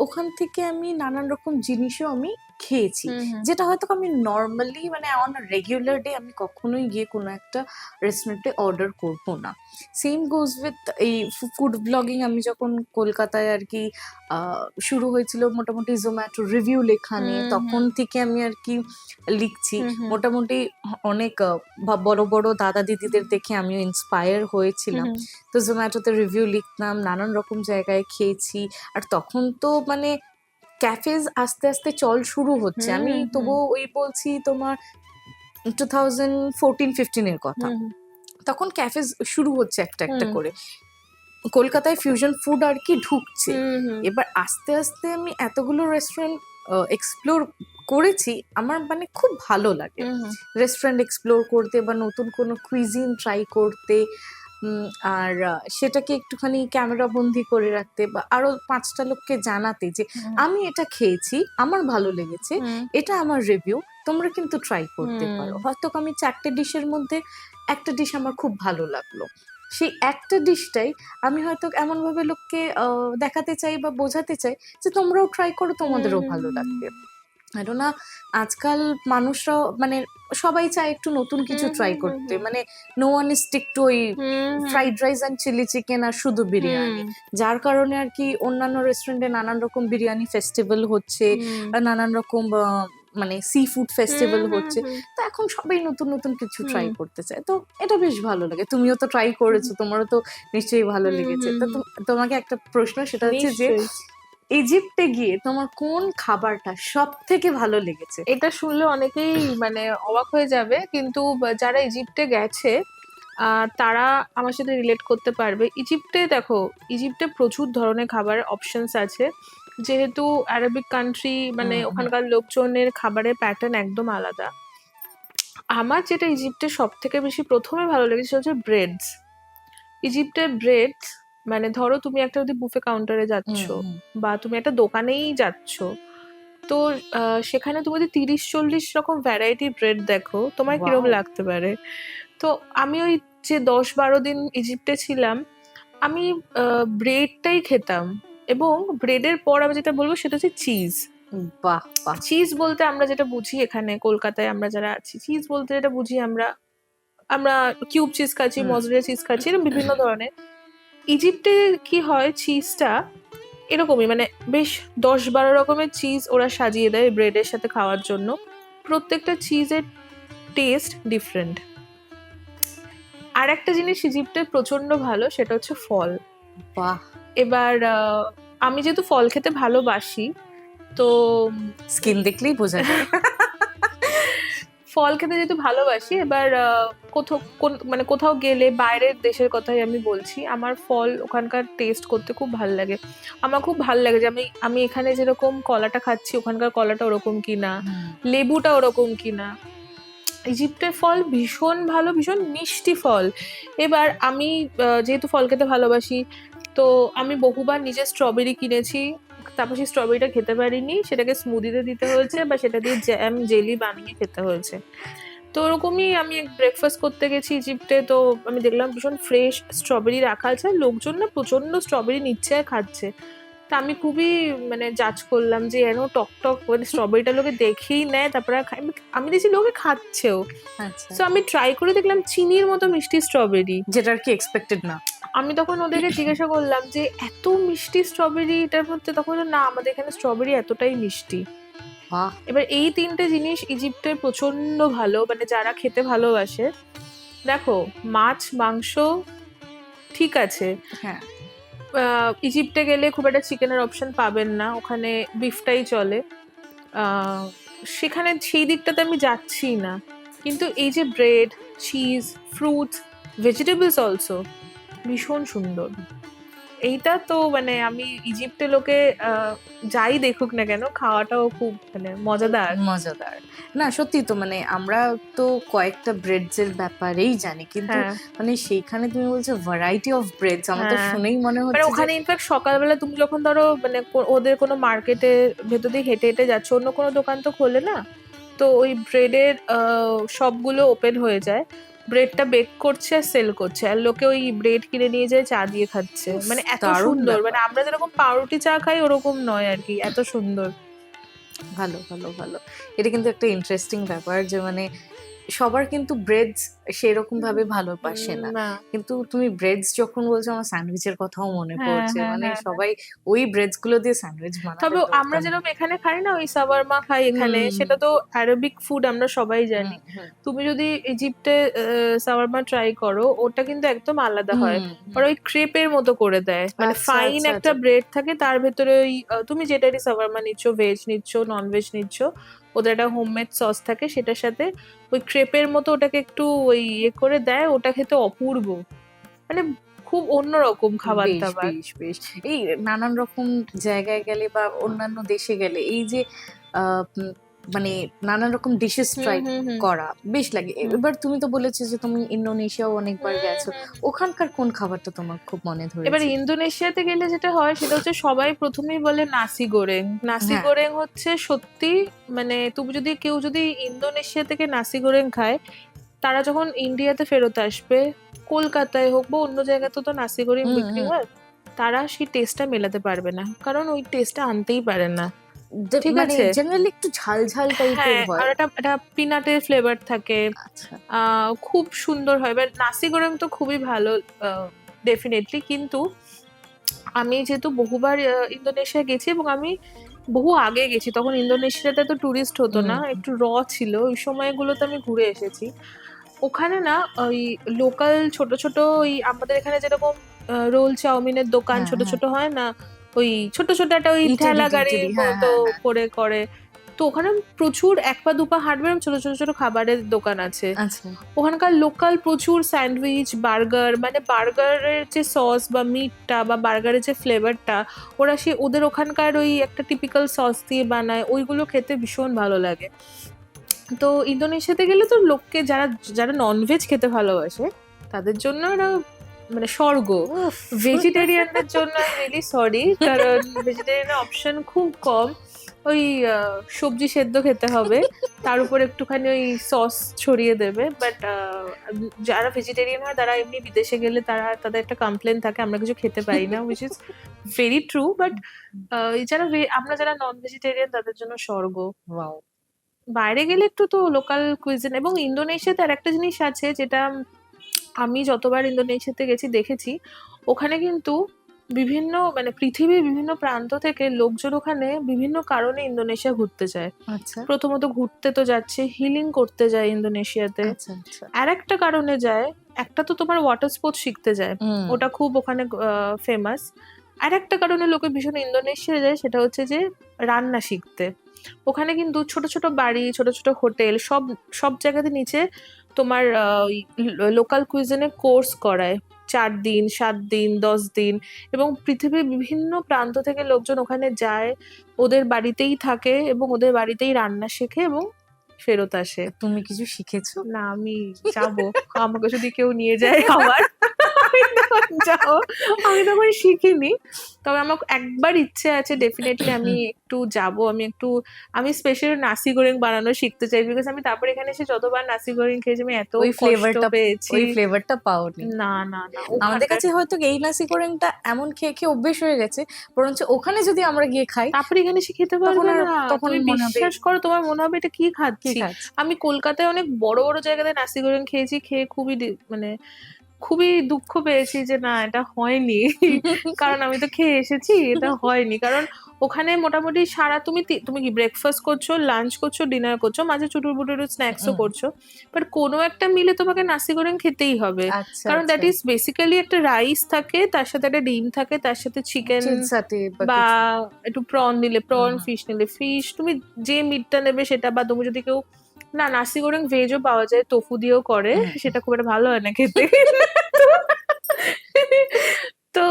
ওখান থেকে আমি নানান রকম জিনিসও আমি খেয়েছি, যেটা হয়তো আমি নর্মালি মানে অন রেগুলার ডে আমি কখনোই গিয়ে কোনো একটা রেস্টুরেন্টে অর্ডার করবো না। সেম গোজ উইথ এই ফুড ব্লগিং। আমি যখন কলকাতায় আর কি শুরু হয়েছিল মোটামুটি জোম্যাটো রিভিউ লেখা নিয়ে, তখন থেকে আমি আর কি লিখছি। মোটামুটি অনেক বড় বড় দাদা দিদিদের দেখে আমিও ইন্সপায়ার হয়েছিলাম। তো জোম্যাটোতে রিভিউ লিখতাম, নানান রকম জায়গায় খেয়েছি। আর তখন তো মানে ক্যাফেজ আস্তে আস্তে চল শুরু হচ্ছে। আমি তবুও ওই বলছি তোমার 2014-15 কথা, তখন ক্যাফেজ শুরু হচ্ছে একটা একটা করে। কলকাতায় ফিউশন ফুড আর কি ঢুকছে। এবার আস্তে আস্তে আমি এতগুলো রেস্টুরেন্ট এক্সপ্লোর করেছি, আমার মানে খুব ভালো লাগে রেস্টুরেন্ট এক্সপ্লোর করতে বা নতুন কোনো কুইজিন ট্রাই করতে। আর সেটাকে একটুখানি ক্যামেরা বন্দি করে রাখতে বা আরো 5টা লোককে জানাতে যে আমি এটা খেয়েছি, আমার ভালো লেগেছে, এটা আমার রিভিউ, তোমরা কিন্তু ট্রাই করতে পারো। হয়তো আমি 4টে ডিশের মধ্যে একটা ডিশ আমার খুব ভালো লাগলো, সেই একটা ডিশটাই আমি হয়তো এমনভাবে লোককে দেখাতে চাই বা বোঝাতে চাই যে তোমরাও ট্রাই করো, তোমাদেরও ভালো লাগবে। না আজকাল মানুষরাও মানে সবাই চায় একটু নতুন কিছু ট্রাই করতে, মানে no one is stick to ওই fried rice and chilli chicken আর শুধু বিরিয়ানি। যার কারণে আর কি অন্যান্য রেস্টুরেন্টে নানান রকম বিরিয়ানি ফেস্টিভ্যাল হচ্ছে, নানান রকম মানে সি ফুড ফেস্টিভ্যাল হচ্ছে। তো এখন সবাই নতুন নতুন কিছু ট্রাই করতে চায়, তো এটা বেশ ভালো লাগে। তুমিও তো ট্রাই করেছো, তোমারও তো নিশ্চয়ই ভালো লেগেছে। তো তোমাকে একটা প্রশ্ন, সেটা হচ্ছে যে ইজিপ্টে গিয়ে তোমার কোন খাবারটা সব থেকে ভালো লেগেছে? এটা শুনলে অনেকেই মানে অবাক হয়ে যাবে, কিন্তু যারা ইজিপ্টে গেছে তারা আমার সাথে রিলেট করতে পারবে। ইজিপ্টে দেখো, ইজিপ্টে প্রচুর ধরনের খাবারের অপশনস আছে, যেহেতু আরবিক কান্ট্রি, মানে ওখানকার লোকজনের খাবারের প্যাটার্ন একদম আলাদা। আমার যেটা ইজিপ্টে সব থেকে বেশি প্রথমে ভালো লেগেছে হচ্ছে ব্রেডস। ইজিপ্টের ব্রেড, মানে ধরো তুমি একটা যদি বুফে কাউন্টারে যাচ্ছ বা তুমি একটা দোকানেই যাচ্ছ, তো সেখানে তুমি যদি 30-40 রকম ভ্যারাইটি ব্রেড দেখো, তোমার কিরকম লাগতে পারে। তো আমি ওই যে 10-12 দিন ইজিপ্টে ছিলাম, আমি ব্রেডটাই খেতাম। এবং ব্রেডের পর আমি যেটা বলবো সেটা হচ্ছে চিজ। বাহ বাহ। চিজ বলতে আমরা যেটা বুঝি এখানে কলকাতায় আমরা যারা আছি, চিজ বলতে যেটা বুঝি আমরা কিউব চিজ খাচ্ছি, মজরেলা চিজ খাচ্ছি, এরকম বিভিন্ন ধরনের। ইজিপ্টে কি হয়, চিজটা এরকমই মানে বেশ 10-12 রকমের চিজ ওরা সাজিয়ে দেয় ব্রেডের সাথে খাওয়ার জন্য। প্রত্যেকটা চিজের টেস্ট ডিফারেন্ট। আর একটা জিনিস ইজিপ্টের প্রচন্ড ভালো, সেটা হচ্ছে ফল। বাহ। এবার আমি যেহেতু ফল খেতে ভালোবাসি, তো স্কিন দেখলেই বোঝা যায়। ফল খেতে যেহেতু ভালোবাসি, এবার মানে কোথাও গেলে, বাইরের দেশের কথাই আমি বলছি, আমার ফল ওখানকার টেস্ট করতে খুব ভালো লাগে। আমার খুব ভালো লাগে যে আমি এখানে যেরকম কলাটা খাচ্ছি, ওখানকার কলাটা ওরকম কিনা, লেবুটা ওরকম কিনা। ইজিপ্টের ফল ভীষণ ভালো, ভীষণ মিষ্টি ফল। এবার আমি যেহেতু ফল খেতে ভালোবাসি, তো আমি বহুবার নিজে স্ট্রবেরি কিনেছি, তারপর সেই স্ট্রবেরিটা খেতে পারিনি, সেটাকে স্মুদিতে দিতে হয়েছে বা সেটা দিয়ে জ্যাম জেলি বানিয়ে খেতে হয়েছে। তো ওরকমই আমি ব্রেকফাস্ট করতে গেছি ইজিপ্টে, তো আমি দেখলাম ভীষণ ফ্রেশ স্ট্রবেরি রাখা আছে, লোকজন না প্রচন্ড স্ট্রবেরি নিচ্ছে আর খাচ্ছে। তা আমি খুবই মানে জাজ করলাম যে এন টক টক করে স্ট্রবেরিটা লোকে দেখেই নেয়, তারপরে আমি দেখছি লোকে খাচ্ছেও। তো আমি ট্রাই করে দেখলাম চিনির মতো মিষ্টি স্ট্রবেরি, যেটা আর কি এক্সপেক্টেড না। আমি তখন ওদেরকে জিজ্ঞাসা করলাম যে এত মিষ্টি স্ট্রবেরি এটার মধ্যে, তখন না আমাদের এখানে স্ট্রবেরি এতটাই মিষ্টি। এবার এই 3টে জিনিস ইজিপ্টের প্রচন্ড ভালো, মানে যারা খেতে ভালোবাসে। দেখো মাছ মাংস ঠিক আছে, হ্যাঁ ইজিপ্টে গেলে খুব একটা চিকেনের অপশন পাবেন না, ওখানে বিফটাই চলে, সেখানে সেই দিকটাতে আমি যাচ্ছি না। কিন্তু এই যে bread, cheese, fruits, vegetables also ভীষণ সুন্দর। এইটা তো মানে আমি ইজিপ্টে লোকে যাই দেখুক না কেন, খাওয়াটাও খুব মানে মজাদার। মজাদার। না সত্যি তো, মানে আমরা তো কয়েকটা ব্রেডস এর ব্যাপারেই জানি, কিন্তু হ্যাঁ মানে সেইখানে তুমি বলছো ভ্যারাইটি অফ ব্রেডস, আমার তো হ্যাঁ, শুনেই মনে মানে হচ্ছে যে ওখানে ইনফ্যাক্ট সকালবেলা তুমি যখন ধরো মানে ওদের কোনো মার্কেটের ভেতর দিয়ে হেঁটে হেঁটে যাচ্ছ, অন্য কোনো দোকান তো খোলে না, তো ওই ব্রেডের সবগুলো ওপেন হয়ে যায়, ব্রেডটা বেক করছে আর সেল করছে, আর লোকে ওই ব্রেড কিনে নিয়ে যায় চা দিয়ে খাচ্ছে, উফ, মানে এত দারুণ সুন্দর, মানে ব্যাপার। আমরা যেরকম পাউরুটি চা খাই ওরকম নয় আর কি, এত সুন্দর। ভালো ভালো ভালো। এটা কিন্তু একটা ইন্টারেস্টিং ব্যাপার যে মানে সবার কিন্তু ব্রেডস সেরকম ভাবে ভালোবাসে না, না, কিন্তু তুমি ব্রেডস যখন বলছো আমার স্যান্ডউইচের কথাও মনে হ্যাঁ পড়ছে, হ্যাঁ মানে হ্যাঁ হ্যাঁ। সবাই ওই ব্রেডস গুলো দিয়ে স্যান্ডউইচ বানালে তবে তো আমরা কেমন। যেরকম এখানে খাই না ওই সাওয়ারমা খাই এখানে, হুম সেটা তো অ্যারাবিক ফুড, আমরা সবাই হুম জানি। হুম তুমি যদি ইজিপ্টে সাওয়ারমা ট্রাই করো, ওটা কিন্তু একদম আলাদা হয়। হুম হুম। ওরা ওই ক্রেপের মতো করে দেয়, মানে আচ্ছা ফাইন আচ্ছা একটা আচ্ছা। ব্রেড থাকে, তার ভেতরে ওই তুমি যেটারই সাওয়ারমা নিচ্ছ, ভেজ নিচ্ছ নন ভেজ নিচ্ছ, ওদের একটা হোমমেড সস থাকে, সেটার সাথে ওই ক্রেপের মতো ওটাকে একটু ওই ইয়ে করে দেয়, ওটা খেতে অপূর্ব, মানে খুব অন্যরকম খাবার বেশ দাবার। বেশ বেশ। এই নানান রকম জায়গায় গেলে বা অন্যান্য দেশে গেলে এই যে মানে নানান রকম ডিশেস হুম ট্রাই হুম হুম করা বেশ লাগে। হুম এবার তুমি তো বলেছো যে তুমি ইন্দোনেশিয়াও অনেকবার হুম গেছো, হুম। ওখানকার কোন খাবারটা তোমার খুব মনে এবার ধরেছে? ইন্দোনেশিয়াতে গেলে যেটা হয় সেটা হচ্ছে সবাই প্রথমেই বলে নাসি গোরেং। নাসি হ্যাঁ। গোরেং হচ্ছে সত্যি, মানে তুমি যদি কেউ যদি ইন্দোনেশিয়া থেকে নাসি গোরেং খায়, তারা যখন ইন্ডিয়াতে ফেরত আসবে, কলকাতায় হোক বা অন্য জায়গাতে তো নাসি গোরেং হুম বিক্রি হুম। হয়, তারা সেই টেস্টটা মেলাতে পারবে না, কারণ ওই টেস্টটা আনতেই পারে না। ঠিক মানে আছে, জেনারেলি একটু ঝাল ঝাল টাইপের হ্যাঁ, আর হয়। এটা এটা পিনাটের ফ্লেভার থাকে, আচ্ছা। খুব সুন্দর হয়। এবার নাসি গোরেং তো খুবই ভালো ডেফিনেটলি, কিন্তু আমি যেহেতু বহুবার ইন্দোনেশিয়া গেছি, এবং আমি বহু আগে গেছি, তখন ইন্দোনেশিয়াতে তো টুরিস্ট হতো হুম না, একটু ছিল, ওই সময়গুলোতে আমি ঘুরে এসেছি। ওখানে না ওই লোকাল ছোট ছোট ওই আমাদের এখানে যেরকম রোল চাউমিনের দোকান হ্যাঁ ছোট হ্যাঁ। ছোট হয় না, ওই ছোট ছোট একটা ওই ইটেডি ঠেলা গাড়ির টিটেডি, হ্যাঁ মতো হ্যাঁ হ্যাঁ। করে করে, তো ওখানে প্রচুর এক পা দু পা হাঁটবে এরম ছোট ছোট ছোট খাবারের দোকান আছে। আচ্ছা। ওখানকার লোকাল প্রচুর স্যান্ডউইচ, বার্গার, মানে বার্গারের যে সস বা মিটটা বা বার্গারের যে ফ্লেভারটা, ওরা সে ওদের ওখানকার ওই একটা টিপিক্যাল সস দিয়ে বানায়, ওইগুলো খেতে ভীষণ ভালো লাগে। তো ইন্দোনেশিয়াতে গেলে তো লোককে যারা যারা ননভেজ খেতে ভালোবাসে তাদের জন্য ওরা মানে স্বর্গ। উফ। ভেজিটেরিয়ানদের জন্য আই রিয়েলি সরি, কারণ ভেজিটেরিয়ানের অপশন খুব কম। ওই সবজি সেদ্ধ খেতে হবে, তার উপর একটুখানি ওই সস ছড়িয়ে দেবে, বাট যারা ভেজিটেরিয়ান হয় তারা এমনি বিদেশে গেলে তাদের একটা কমপ্লেন থাকে আমরা কিছু খেতে পারি না, which is very true, but যারা আমরা যারা নন ভেজিটেরিয়ান তাদের জন্য স্বর্গ। ওয়াও। বাইরে গেলে একটু তো লোকাল কুইজিন, এবং ইন্দোনেশিয়াতে আর একটা জিনিস আছে যেটা আমি যতবার ইন্দোনেশিয়াতে গেছি দেখেছি, ওখানে কিন্তু বিভিন্ন মানে পৃথিবীর বিভিন্ন প্রান্ত থেকে লোকজন ওখানে বিভিন্ন কারণে ইন্দোনেশিয়া ঘুরতে যায়। আচ্ছা প্রথমত ঘুরতে তো যাচ্ছে, হিলিং করতে যায় ইন্দোনেশিয়াতে, আচ্ছা আচ্ছা। আর একটা কারণে যায়, একটা তো তোমার ওয়াটার স্পোর্টস শিখতে যায়, হুম। ওটা খুব ওখানে ফেমাস। আর একটা কারণে লোকে ভীষণ ইন্দোনেশিয়া যায়, সেটা হচ্ছে যে রান্না শিখতে। ওখানে কিন্তু ছোট ছোট বাড়ি, ছোট ছোট হোটেল, সব সব জায়গাতে নিচে তোমার লোকাল কুইজিনে কোর্স করায়, 4 দিন 7 দিন 10 দিন, এবং পৃথিবীর বিভিন্ন প্রান্ত থেকে লোকজন ওখানে যায়, ওদের বাড়িতেই থাকে এবং ওদের বাড়িতেই রান্না শেখে এবং ফেরত আসে। তুমি কিছু শিখেছো? না আমি যাবো, আমাকে যদি কেউ নিয়ে যায় আবার আমি তখন যাবো, আমি তখন শিখিনি। তবে আমার একবার ইচ্ছে আছে ডেফিনেটলি, আমি একটু যাব, আমি স্পেশাল নাসি গোরেং বানানো শিখতে চাই, বিকজ আমি তারপর এখানে এসে যতবার নাসি গোরেং খেয়েছি আমি এত ওই কষ্ট ফ্লেভারটা, পেয়েছি। ওই ফ্লেভারটা পাওনি। না না না, আমাদের ওখানকার কাছে হয়তো এই নাসি কোরেংটা এমন খেয়ে খেয়ে অভ্যেস হয়ে গেছে, বরঞ্চ ওখানে যদি আমরা গিয়ে খাই তারপরে এখানে এসে খেতে তখন পারবে আর, না, তখন তুমি মনে হবে বিশ্বাস করো, তোমার মনে হবে এটা কি কি খাচ্ছি। খাচ্ছি। আমি কলকাতায় অনেক বড় বড় জায়গাতে নাসি গোরেং খেয়েছি, খেয়ে খুবই মানে খুবই দুঃখ পেয়েছি যে না এটা হয়নি, কারণ আমি তো খেয়ে এসেছি, এটা হয়নি, কারণ ওখানে মোটামুটি সারা তুমি কি ব্রেকফাস্ট করছো, লাঞ্চ করছো, ডিনার করছো, মাঝে চুটুর বুটুর স্ন্যাক্সও করছো, বাট কোনো একটা মিলে তোমাকে নাসি গোরেং খেতেই হবে, আচ্ছা কারণ দ্যাট আচ্ছা। ইজ বেসিক্যালি একটা রাইস থাকে, তার সাথে একটা ডিম থাকে, তার সাথে চিকেন সাথে বা বা কিছু। একটু প্রন নিলে প্রন, হুম। ফিশ নিলে ফিশ, তুমি যে মিটটা নেবে সেটা, বা তুমি যদি কেউ না নাসি গোরেং ভেজও পাওয়া যায়, তোফু দিয়েও করে, হুম। সেটা খুব একটা ভালো হয় না খেতে। তো তো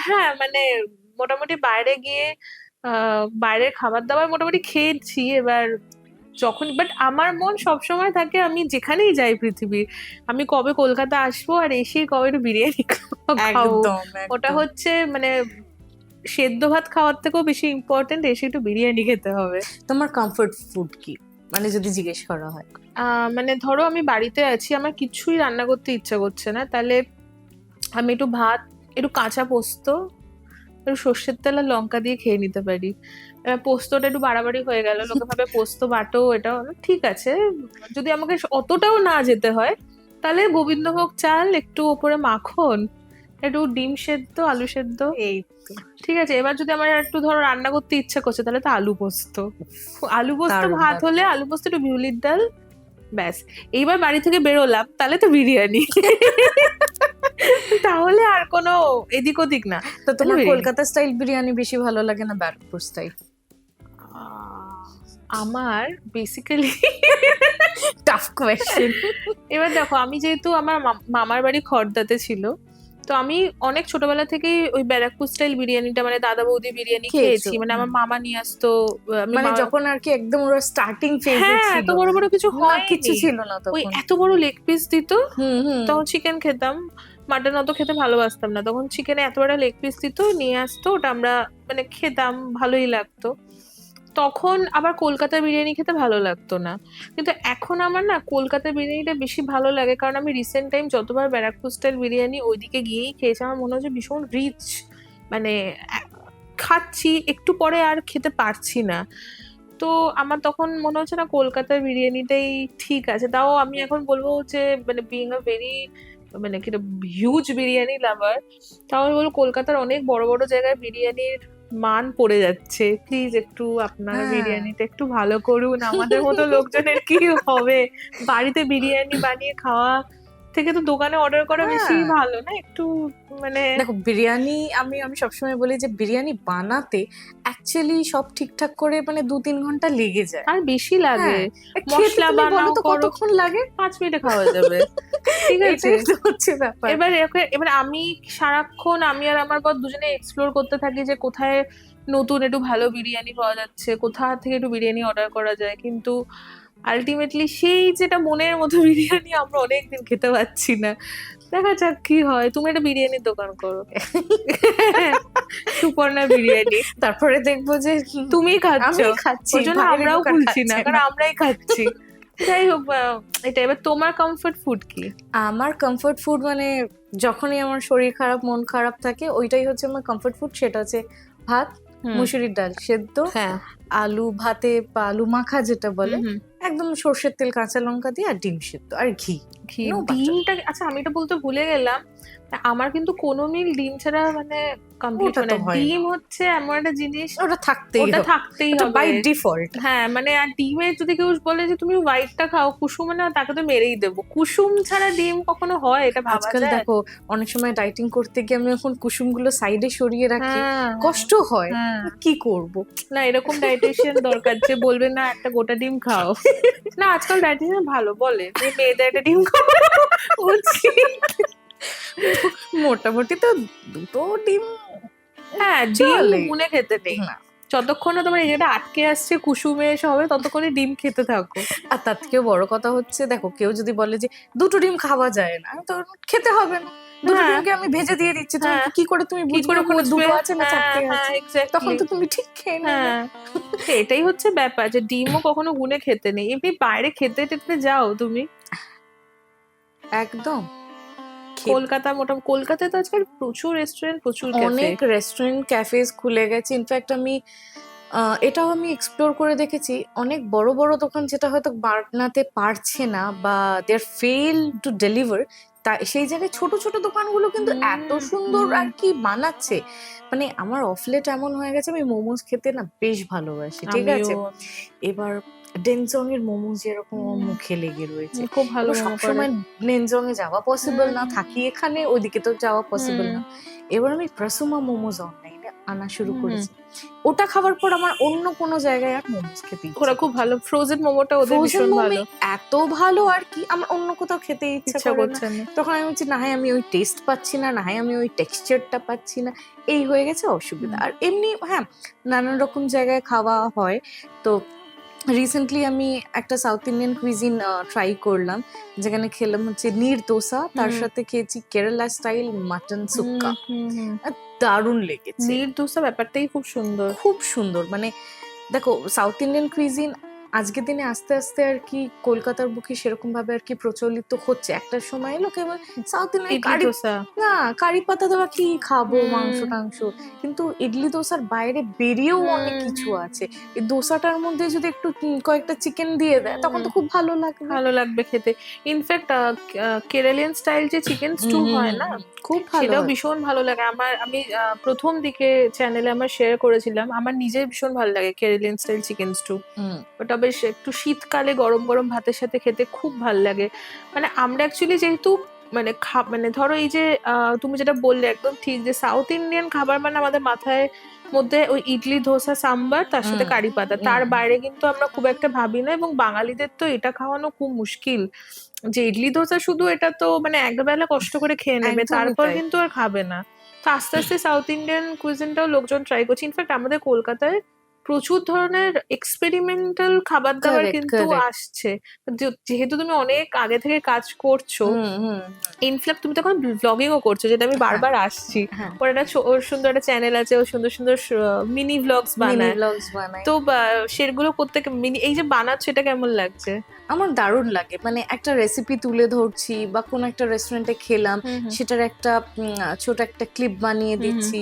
হ্যাঁ মানে মোটামুটি বাইরে গিয়ে বাইরের খাবার দাবার মোটামুটি খেয়েছি এবার যখন, বাট আমার মন সবসময় থাকে আমি যেখানেই যাই পৃথিবীর, আমি কবে কলকাতা আসবো আর এসে কবে একটু বিরিয়ানি খাবো। একদম ওটা একদম। হচ্ছে মানে সেদ্ধ ভাত খাওয়ার থেকেও বেশি ইম্পর্টেন্ট এসে একটু বিরিয়ানি খেতে হবে। তোমার কমফোর্ট ফুড কি, মানে যদি জিজ্ঞেস করা হয়? মানে ধরো আমি বাড়িতে আছি, আমার কিছুই রান্না করতে ইচ্ছা করছে না, তাহলে আমি একটু ভাত, একটু কাঁচা পোস্ত, একটু সর্ষের তেল আর লঙ্কা দিয়ে খেয়ে নিতে পারি। এবার পোস্তটা একটু বাড়াবাড়ি হয়ে গেল, লোকে ভাবে পোস্ত বাটো, এটাও ঠিক আছে। যদি আমাকে অতটাও না যেতে হয় তাহলে গোবিন্দভোগ চাল, একটু ওপরে মাখন, একটু ডিম সেদ্ধ, আলু সেদ্ধ, এই তো ঠিক আছে। এবার যদি আমার একটু ধরো রান্না করতে ইচ্ছা করছে তাহলে তো আলু পোস্ত, আলু পোস্ত দারুণ ভাত দারুণ। হলে আলু পোস্ত একটু বিউলির ডাল, ব্যাস। এইবার বাড়ি থেকে বেরোলাম তাহলে তো বিরিয়ানি। তাহলে আর কোনো এদিক ওদিক না, তো তাহলে তোমার বিরিয়ানি। কলকাতা স্টাইল বিরিয়ানি বেশি ভালো লাগে না ব্যারাকপুর স্টাইল? আমার বেসিক্যালি টাফ কোয়েশ্চেন। এবার দেখো, আমি যেহেতু আমার মামার বাড়ি খড়দাতে ছিল, তো আমি অনেক ছোটবেলা থেকেই ওই ব্যারাকপুর স্টাইল বিরিয়ানিটা মানে দাদা বৌদি বিরিয়ানি খেয়েছো? খেয়েছি, মানে আমার মামা নিয়ে আসতো। আমি মানে যখন আর কি একদম ওরা স্টার্টিং ফেজে হ্যাঁ ছিল, এত বড় বড় কিছু না কিছু হয়নি, ছিল না ওই তখন। এত বড় লেগ পিস দিত, হুম হুম। তখন চিকেন খেতাম, মাটন অত খেতে ভালোবাসতাম না, তখন চিকেনে এত বড় লেগ পিস দিত নিয়ে আসতো, ওটা আমরা মানে খেতাম, ভালোই লাগতো। তখন আবার কলকাতার বিরিয়ানি খেতে ভালো লাগতো না, কিন্তু এখন আমার না কলকাতার বিরিয়ানিটা বেশি ভালো লাগে, কারণ আমি রিসেন্ট টাইম যতবার ব্যারাকপুর স্টাইল বিরিয়ানি ওইদিকে গিয়েই খেয়েছি, আমার মনে হচ্ছে ভীষণ রিচ, মানে খাচ্ছি একটু পরে আর খেতে পারছি না। তো আমার তখন মনে হচ্ছে না কলকাতার বিরিয়ানিটাই ঠিক আছে। তাও আমি এখন বলবো যে মানে বিইং আ ভেরি মানে কি হিউজ বিরিয়ানি লাভার, তাও আমি বলবো কলকাতার অনেক বড় বড় জায়গায় বিরিয়ানির মান পড়ে যাচ্ছে। প্লিজ একটু আপনারা হ্যাঁ। বিরিয়ানিটা একটু ভালো করুন, আমাদের মতো লোকজনের কি হবে, বাড়িতে বিরিয়ানি বানিয়ে খাওয়া থেকে তো দোকানে অর্ডার করা বেশি হ্যাঁ। ভালো না একটু, মানে দেখো বিরিয়ানি, আমি আমি সবসময় বলি যে বিরিয়ানি বানাতে অ্যাকচুয়ালি সব ঠিকঠাক করে মানে 2-3 ঘন্টা লেগে যায়। আর বেশি লাগে। হ্যাঁ, খেতে মশলা তুমি বলো বানাও তো করো, কতক্ষণ লাগে? 5 মিনিটে খাওয়া যাবে, ঠিক আছে। এটাই তো হচ্ছে ব্যাপার। এবার এবার আমি সারাক্ষণ আমি আর আমার বর দুজনে এক্সপ্লোর করতে থাকি যে কোথায় নতুন একটু ভালো বিরিয়ানি পাওয়া যাচ্ছে, কোথা থেকে একটু বিরিয়ানি অর্ডার করা যায়, কিন্তু আলটিমেটলি সেই যেটা মনের মতো বিরিয়ানি আমরা অনেকদিন খেতে পাচ্ছি না। দেখা যাক কি হয়, তুমি একটা বিরিয়ানির দোকান করো। সুপর্ণা বিরিয়ানি, তারপরে দেখবো যে তুমি খাচ্ছ, আমি খাচ্ছি, ওই জন্য বাইরের আমরাও লোক আর খুলছি না, খাচ্ছে কারণ আমরাই খাচ্ছি। যাই হোক, এটা এবার তোমার কমফোর্ট ফুড কি? আমার কমফোর্ট ফুড মানে যখনই আমার শরীর খারাপ মন খারাপ থাকে ওইটাই হচ্ছে আমার কমফোর্ট ফুড, সেটা হচ্ছে ভাত, মুসুরির ডাল সেদ্ধ, হ্যাঁ, আলু ভাতে বা আলু মাখা যেটা বলে, হুম, একদম সর্ষের তেল কাঁচা লঙ্কা দিয়ে আর ডিম সেদ্ধ আর ঘি। ঘি। No butter. ডিমটা, আচ্ছা আমি এটা বলতে ভুলে গেলাম, আমার কিন্তু কোনো মিল ডিম ছাড়া মানে কমপ্লিট ওটা হয় তো না। হয় ডিম না, হচ্ছে এমন একটা জিনিস, ওটা থাকতেই ওটা হবে, থাকতেই ওটা হবে। By default. হ্যাঁ মানে, আর ডিমের যদি কেউ বলে যে তুমি হোয়াইটটা খাও, কুসুম না, তাকে তো মেরেই দেবো। কুসুম ছাড়া ডিম কখনো হয়, এটা ভাবা আজকাল যায়? দেখো অনেক সময় ডাইটিং করতে গিয়ে আমি এখন কুসুমগুলো সাইডে সরিয়ে রাখি, হ্যাঁ, কষ্ট হয়, হ্যাঁ। কি করব। না এরকম ডায়েটিশিয়ান দরকার যে বলবে না একটা গোটা ডিম খাও। না আজকাল ডায়েটিশিয়ান ভালো বলে যে মেয়েদের একটা ডিম খাও উচিত। মোটামুটি তো 2টো ডিম হ্যাঁ ডিম চলে গুনে খেতে নেই, না। যতক্ষণ না তোমার এই যেটা আটকে আসছে কুসুমে এসে হবে ততক্ষণই ডিম খেতে থাকো। আর তার থেকেও বড় কথা হচ্ছে, দেখো কেউ যদি বলে যে 2টো ডিম খাওয়া যায় না, তো খেতে হবে না, 2টো হ্যাঁ, ডিমকে আমি ভেজে দিয়ে দিচ্ছি, তুমি হ্যাঁ। কি করে তুমি কি বুঝবে করে ওখানে বুঝবে? 2টো আছে না 4টে হ্যাঁ, আছে? হ্যাঁ, তখন exactly। তো তুমি ঠিক খেয়ে নেবে। হ্যাঁ, তো এটাই হচ্ছে ব্যাপার যে ডিমও কখনো গুনে খেতে নেই। এমনি বাইরে খেতে টেতে যাও তুমি? একদম। কলকাতা, মোটামুটি কলকাতায় তো আজকাল প্রচুর রেস্টুরেন্ট, প্রচুর ক্যাফে। অনেক রেস্টুরেন্ট ক্যাফেজ খুলে গেছে, ইনফ্যাক্ট আমি এটাও আমি এক্সপ্লোর করে দেখেছি, অনেক বড় বড় দোকান যেটা হয়তো বানাতে পারছে না বা দে আর ফেল টু ডেলিভার, তা সেই জায়গায় ছোট ছোট দোকানগুলো কিন্তু এত সুন্দর আর কি বানাচ্ছে। মানে আমার অফলেট এমন হয়ে গেছে, আমি মোমোজ খেতে না বেশ ভালোবাসি, ঠিক আছে। এবার ডেনজং এর মোমোজ যেরকম আমার মুখে লেগে রয়েছে, খুব ভালো এবার মোমো করে। সবসময় ডেনজং এ যাওয়া পসিবল না, থাকি এখানে, ওইদিকে তো যাওয়া পসিবল না। এবার আমি প্রসুমা মোমোজ অনলাইনে আনা শুরু করেছে। ওটা খাওয়ার পর আমার অন্য কোনো জায়গায় আর মোমোস খেতে ইচ্ছে ওরা খুব ভালো ফ্রোজেন মোমোটা ওদের ভীষণ ভালো, এত ভালো আর কি আমার অন্য কোথাও খেতে ইচ্ছা ইচ্ছা করে না। করছে না। তখন আমি বলছি না হয় আমি ওই টেস্ট পাচ্ছি না, না হয় আমি ওই টেক্সচারটা পাচ্ছি না, এই হয়ে গেছে অসুবিধা। আর এমনি হ্যাঁ নানান রকম জায়গায় খাওয়া হয়। তো রিসেন্টলি আমি একটা সাউথ ইন্ডিয়ান কুইজিন ট্রাই করলাম, যেখানে খেলাম হচ্ছে নীর দোসা, তার সাথে খেয়েছি কেরালা স্টাইল মাটন সুক্কা। দারুণ লেগেছে। নীর দোসা ব্যাপারটাই খুব সুন্দর, খুব সুন্দর। মানে দেখো সাউথ ইন্ডিয়ান কুইজিন আজকের দিনে আস্তে আস্তে আর কি কলকাতার বুকে সেরকম ভাবে আর কি প্রচলিত হচ্ছে। একটা সময় লোকে সাউথ ইন্ডিয়ান কারি দোসা না কারি পাতা দেওয়া কি খাবো মাংস টাংস, কিন্তু ইডলি দোসার বাইরে বেরিয়েও অনেক কিছু আছে। এই দোসাটার মধ্যে যদি একটু কয়েকটা চিকেন দিয়ে দেয় তখন তো খুব ভালো লাগবে, ভালো লাগবে খেতে। ইনফ্যাক্ট কেরালিয়ান স্টাইল যে চিকেন স্টু হয় না, খুব ভালো, সেটাও ভীষণ ভালো লাগে আমার। আমি প্রথম দিকে চ্যানেলে আমার শেয়ার করেছিলাম, আমার নিজের ভীষণ ভালো লাগে কেরালিয়ান স্টাইল চিকেন স্টু। ওটা বেশ একটু শীতকালে গরম গরম ভাতের সাথে খেতে খুব ভালো লাগে। মানে আমরা অ্যাকচুয়ালি যেহেতু মানে মানে ধরো এই যে তুমি যেটা বললে একদম ঠিক, যে সাউথ ইন্ডিয়ান খাবার মানে আমাদের মাথায় মধ্যে ওই ইডলি ধোসা সাম্বার তার সাথে কারি পাতা, তার বাইরে কিন্তু আমরা খুব একটা ভাবি না। এবং বাঙালিদের তো এটা খাওয়ানো খুব মুশকিল, যে ইডলি ধোসা শুধু এটা তো মানে একবেলা কষ্ট করে খেয়ে নেবে, তারপর কিন্তু আর খাবে না। তো আস্তে আস্তে সাউথ ইন্ডিয়ান কুইজিনটাও লোকজন ট্রাই করছে। ইনফ্যাক্ট আমাদের কলকাতায় প্রচুর ধরনের এক্সপেরিমেন্টাল খাবার দাবার কিন্তু আসছে, যেহেতু তুমি অনেক আগে থেকে কাজ করছো। ইনফ্যাক্ট তুমি তখন ব্লগিংও করছো, যেটা আমি বারবার আসছি। ওর একটা ওর সুন্দর একটা চ্যানেল আছে, ও সুন্দর সুন্দর মিনি ব্লগস বানায়। তো সেগুলো করতে এই যে বানাচ্ছো এটা কেমন লাগছে? আমার দারুণ লাগে। মানে একটা রেসিপি তুলে ধরছি বা কোনো একটা রেস্টুরেন্টে খেলাম সেটার একটা ছোট একটা ক্লিপ বানিয়ে দিচ্ছি,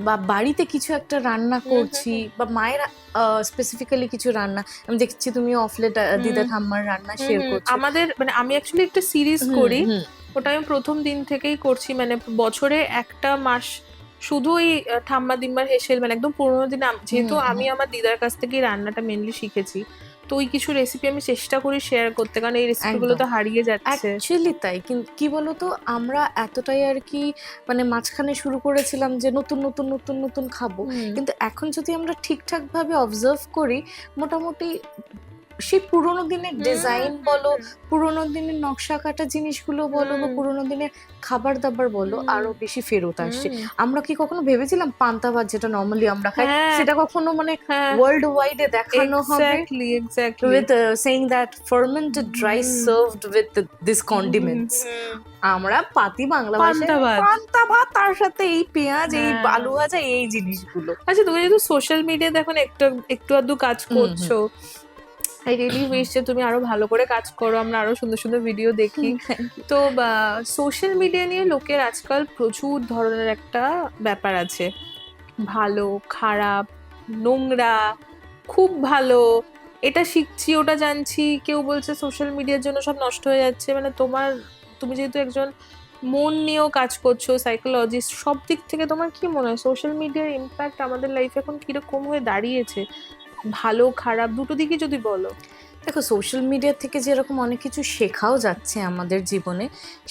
বা বাড়িতে কিছু একটা রান্না করছি, বা মায়ের স্পেসিফিক্যালি কিছু রান্না আমি দেখছি তুমি অফলেট দিদা ঠাম্মার রান্না শেয়ার করছো। আমাদের মানে আমি অ্যাকচুয়ালি একটা সিরিজ করি, ওটা আমি প্রথম দিন থেকেই করছি। মানে বছরে একটা মাস শুধু ওই ঠাম্মা দিম্মার হেসেল, মানে একদম পুরোনো দিন, যেহেতু আমি আমার দিদার কাছ থেকেই রান্নাটা মেনলি শিখেছি, তো ওই কিছু রেসিপি আমি চেষ্টা করি শেয়ার করতে, কারণ এই রেসিপিগুলো তো হারিয়ে যাচ্ছে অ্যাকচুয়ালি। তাই কি বলতো আমরা এতটাই আর কি মানে মাঝখানে শুরু করেছিলাম যে নতুন নতুন নতুন নতুন খাবো, কিন্তু এখন যদি আমরা ঠিকঠাক ভাবে অবজার্ভ করি মোটামুটি সেই পুরোনো দিনের ডিজাইন বলো, পুরোনো দিনের নকশা কাটা জিনিসগুলো বলো, বা পুরোনো দিনের খাবার দাবার বলো আরো বেশি ফেরত আসছে। আমরা কি কখনো ভেবেছিলাম পান্তা ভাত যেটা নর্মালি আমরা খাই সেটা কখনো মানে ওয়ার্ল্ড ওয়াইডে দেখানো হবে with saying that fermented rice served with this condiments? আমরা পাতি বাংলা ভাষায় পান্তা ভাত, তার সাথে এই পেঁয়াজ, এই আলু ভাজা, এই জিনিসগুলো। আচ্ছা তুমি যেহেতু সোশ্যাল মিডিয়াতে এখন একটু আধটু কাজ করছো, আই রিয়েলি উইশ যে তুমি আরো ভালো করে কাজ করো, আমরা আরো সুন্দর সুন্দর ভিডিও দেখি। তো সোশ্যাল মিডিয়া নিয়ে লোকের আজকাল প্রচুর ধরনের একটা ব্যাপার আছে, ভালো খারাপ নোংরা, খুব ভালো, এটা শিখছি ওটা জানছি। কেউ বলছে সোশ্যাল মিডিয়ার জন্য সব নষ্ট হয়ে যাচ্ছে। মানে তুমি যেহেতু একজন মন নিয়েও কাজ করছো, সাইকোলজিস্ট, সব দিক থেকে তোমার কি মনে হয় সোশ্যাল মিডিয়ার ইম্প্যাক্ট আমাদের লাইফে এখন কিরকম হয়ে দাঁড়িয়েছে? ভালো খারাপ দুটো দিকই যদি বলো। দেখো সোশ্যাল মিডিয়া থেকে যেরকম অনেক কিছু শেখাও যাচ্ছে আমাদের জীবনে,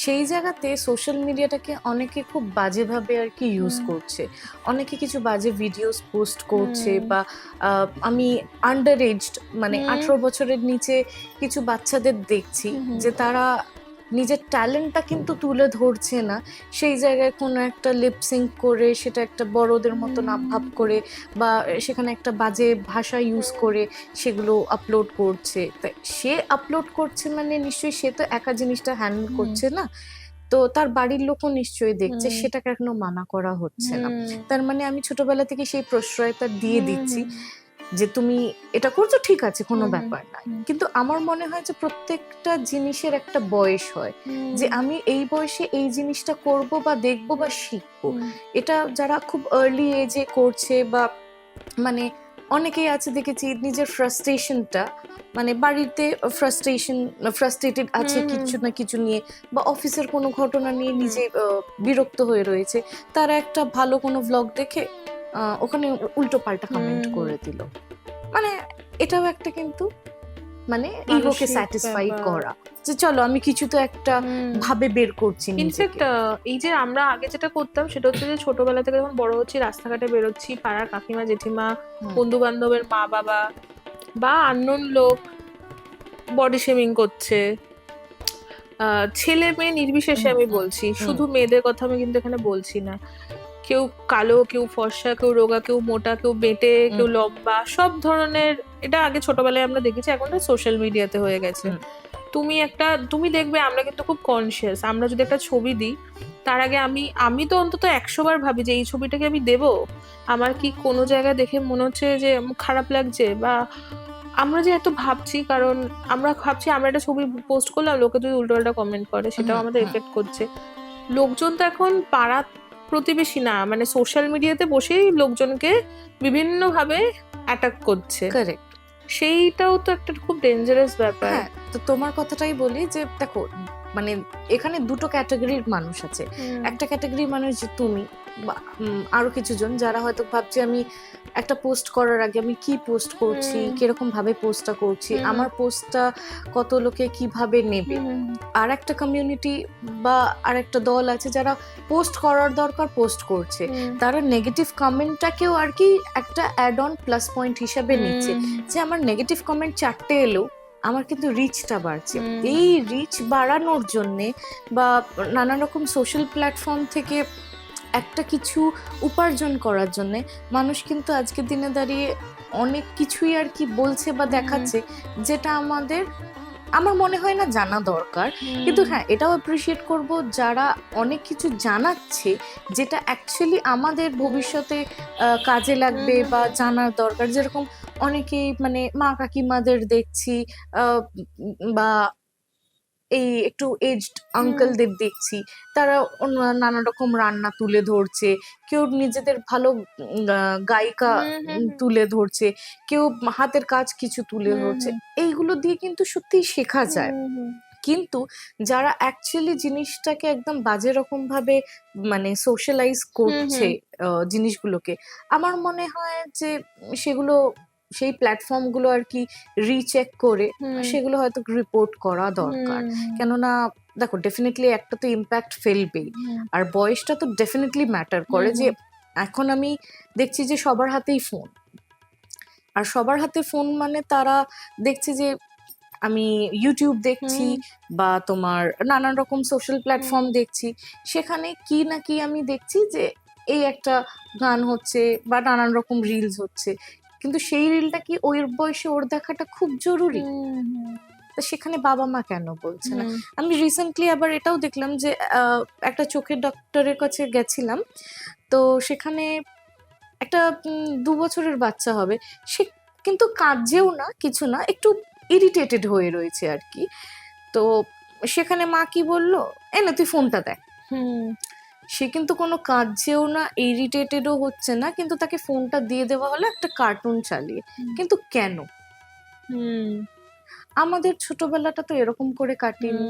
সেই জায়গাতে সোশ্যাল মিডিয়াটাকে অনেকে খুব বাজেভাবে আর কি ইউজ করছে। অনেকে কিছু বাজে ভিডিওস পোস্ট করছে, বা আমি আন্ডার এজড মানে 18 বছরের নিচে কিছু বাচ্চাদের দেখছি যে তারা নিজের ট্যালেন্টটা কিন্তু তুলে ধরছে না, সেই জায়গায় কোনো একটা লিপসিঙ্ক করে সেটা একটা বড়দের মতো ভাব করে, বা সেখানে একটা বাজে ভাষা ইউজ করে সেগুলো আপলোড করছে। তাই সে আপলোড করছে মানে নিশ্চয়ই সে তো একা জিনিসটা হ্যান্ডেল করছে না, তো তার বাড়ির লোকও নিশ্চয়ই দেখছে, সেটাকে এখনো মানা করা হচ্ছে না। তার মানে আমি ছোটবেলা থেকে সেই প্রশ্রয়টা দিয়ে দিচ্ছি যে তুমি এটা করছো ঠিক আছে কোনো ব্যাপার না, কিন্তু আমার মনে হয় যে প্রত্যেকটা জিনিসের একটা বয়স হয়, যে আমি এই বয়সে এই জিনিসটা করব বা দেখবো বা শিখবো। এটা যারা খুব আর্লি এজে করছে, বা মানে অনেকেই আছে দেখেছি নিজের ফ্রাস্ট্রেশনটা মানে বাড়িতে ফ্রাস্ট্রেটেড আছে কিছু না কিছু নিয়ে, বা অফিসের কোনো ঘটনা নিয়ে নিজে বিরক্ত হয়ে রয়েছে, তারা একটা ভালো কোনো ভ্লগ দেখে ওখানে উল্টো পাল্টা কমেন্ট করে দিল। মানে এটাও একটা কিন্তু মানে ইগোকে মানসিক স্যাটিসফাই ব্যাপার। করা, যে চলো আমি কিছু তো একটা ভাবে বের করছি ইনফ্যাক্ট নিজেকে। এই যে আমরা আগে যেটা করতাম সেটা হচ্ছে যে ছোটবেলা থেকে যখন বড় হচ্ছি রাস্তাঘাটে বেরোচ্ছি, পাড়ার কাকিমা জেঠিমা হুম, বন্ধু বান্ধবের মা বাবা বা আননোন লোক বডি শেমিং করছে, ছেলে মেয়ে নির্বিশেষে হুম, আমি হুম, বলছি, হুম, শুধু মেয়েদের কথা আমি কিন্তু এখানে বলছি না। কেউ কালো, কেউ ফর্সা, কেউ রোগা, কেউ মোটা, কেউ বেঁটে, হুম, কেউ লম্বা, সব ধরনের। এটা আগে ছোটবেলায় আমরা দেখেছি, এখন তো সোশ্যাল মিডিয়াতে হয়ে গেছে। হুম, তুমি দেখবে আমরা কিন্তু খুব কনসিয়াস, আমরা যদি একটা ছবি দিই তার আগে আমি আমি তো অন্তত 100 বার ভাবি যে এই ছবিটাকে আমি দেবো, আমার কি কোনো জায়গায় দেখে মনে হচ্ছে যে আমার খারাপ লাগছে, বা আমরা যে এত ভাবছি কারণ আমরা ভাবছি আমরা একটা ছবি পোস্ট করলাম, লোকে যদি উল্টোপাল্টা কমেন্ট করে সেটাও হুম, আমাদের হুম, এফেক্ট করছে। লোকজন তো এখন পাড়া প্রতিবেশী না, মানে সোশ্যাল মিডিয়াতে বসেই লোকজনকে বিভিন্ন ভাবে অ্যাটাক করছে। কারেক্ট। সেইটাও তো একটা খুব ডেঞ্জারাস ব্যাপার। হ্যাঁ, তো তোমার কথাটাই বলি যে দেখো, মানে এখানে দুটো ক্যাটাগরির মানুষ আছে। একটা ক্যাটাগরির মানুষ যে তুমি বা আরো কিছু জন যারা হয়তো ভাবছে আমি একটা পোস্ট করার আগে আমি কি পোস্ট করছি, কিরকম ভাবে পোস্টটা করছি, আমার পোস্টটা কত লোকে কিভাবে নেবে। আর একটা কমিউনিটি বা আর একটা দল আছে যারা পোস্ট করার দরকার পোস্ট করছে, তারা নেগেটিভ কমেন্টটাকেও আর কি একটা অ্যাড অন প্লাস পয়েন্ট হিসাবে নিচ্ছে, যে আমার নেগেটিভ কমেন্ট 4টে এলো আমার কিন্তু রিচটা বাড়ছে। এই রিচ বাড়ানোর জন্যে বা নানা রকম সোশ্যাল প্ল্যাটফর্ম থেকে একটা কিছু উপার্জন করার জন্যে মানুষ কিন্তু আজকের দিনে দাঁড়িয়ে অনেক কিছুই আর কি বলছে বা দেখাচ্ছে, যেটা আমার মনে হয় না জানা দরকার। কিন্তু হ্যাঁ, এটাও অ্যাপ্রিসিয়েট করব যারা অনেক কিছু জানাচ্ছে যেটা অ্যাকচুয়ালি আমাদের ভবিষ্যতে কাজে লাগবে বা জানার দরকার। যেরকম অনেকেই মানে মা কাকিমাদের দেখছি, বা এই একটু এজড আঙ্কেলদের দেখছি, তারা নানা রকম রান্না তুলে ধরছে, কেউ নিজেদের ভালো গায়িকা তুলে ধরছে, কেউ হাতের কাজ কিছু তুলে ধরছে। এইগুলো দিয়ে কিন্তু সত্যিই শেখা যায়। কিন্তু যারা অ্যাকচুয়ালি জিনিসটাকে একদম বাজে রকম ভাবে মানে সোশ্যালাইজ করছে জিনিসগুলোকে, আমার মনে হয় যে সেগুলো সেই প্ল্যাটফর্ম গুলো আর কি রিচেক করে সেগুলো হয়তো রিপোর্ট করা দরকার। কেননা দেখো, ডেফিনেটলি একটা তো ইম্প্যাক্ট ফেলবেই, আর বয়সটা তো ডেফিনেটলি ম্যাটার করে। যে এখন আমি দেখছি যে সবার হাতেই ফোন, আর সবার হাতে ফোন মানে তারা দেখছে যে আমি ইউটিউব দেখছি বা তোমার নানান রকম সোশ্যাল প্ল্যাটফর্ম দেখছি, সেখানে কি না কি আমি দেখছি যে এই একটা গান হচ্ছে বা নানান রকম রিলস হচ্ছে, কিন্তু সেই রিলটা কি ওই বয়সে ওর দেখাটা খুব জরুরি? তা সেখানে বাবা মা কেন বলছে না? আমি রিসেন্টলি আবার এটাও দেখলাম যে একটা চোখের ডক্টরের কাছে গেছিলাম, তো সেখানে একটা 2 বছরের বাচ্চা হবে, সে কিন্তু কাঁদছেও না কিছু না, একটু ইরিটেটেড হয়ে রয়েছে আর কি। তো সেখানে মা কি বললো, না তুই ফোনটা দেখ। সে কিন্তু কোনো কাঁদছেও না, ইরিটেটেডও হচ্ছে না, কিন্তু তাকে ফোনটা দিয়ে দেওয়া হলো একটা কার্টুন চালিয়ে। কিন্তু কেন? আমাদের ছোটবেলাটা তো এরকম করে কাটেনি।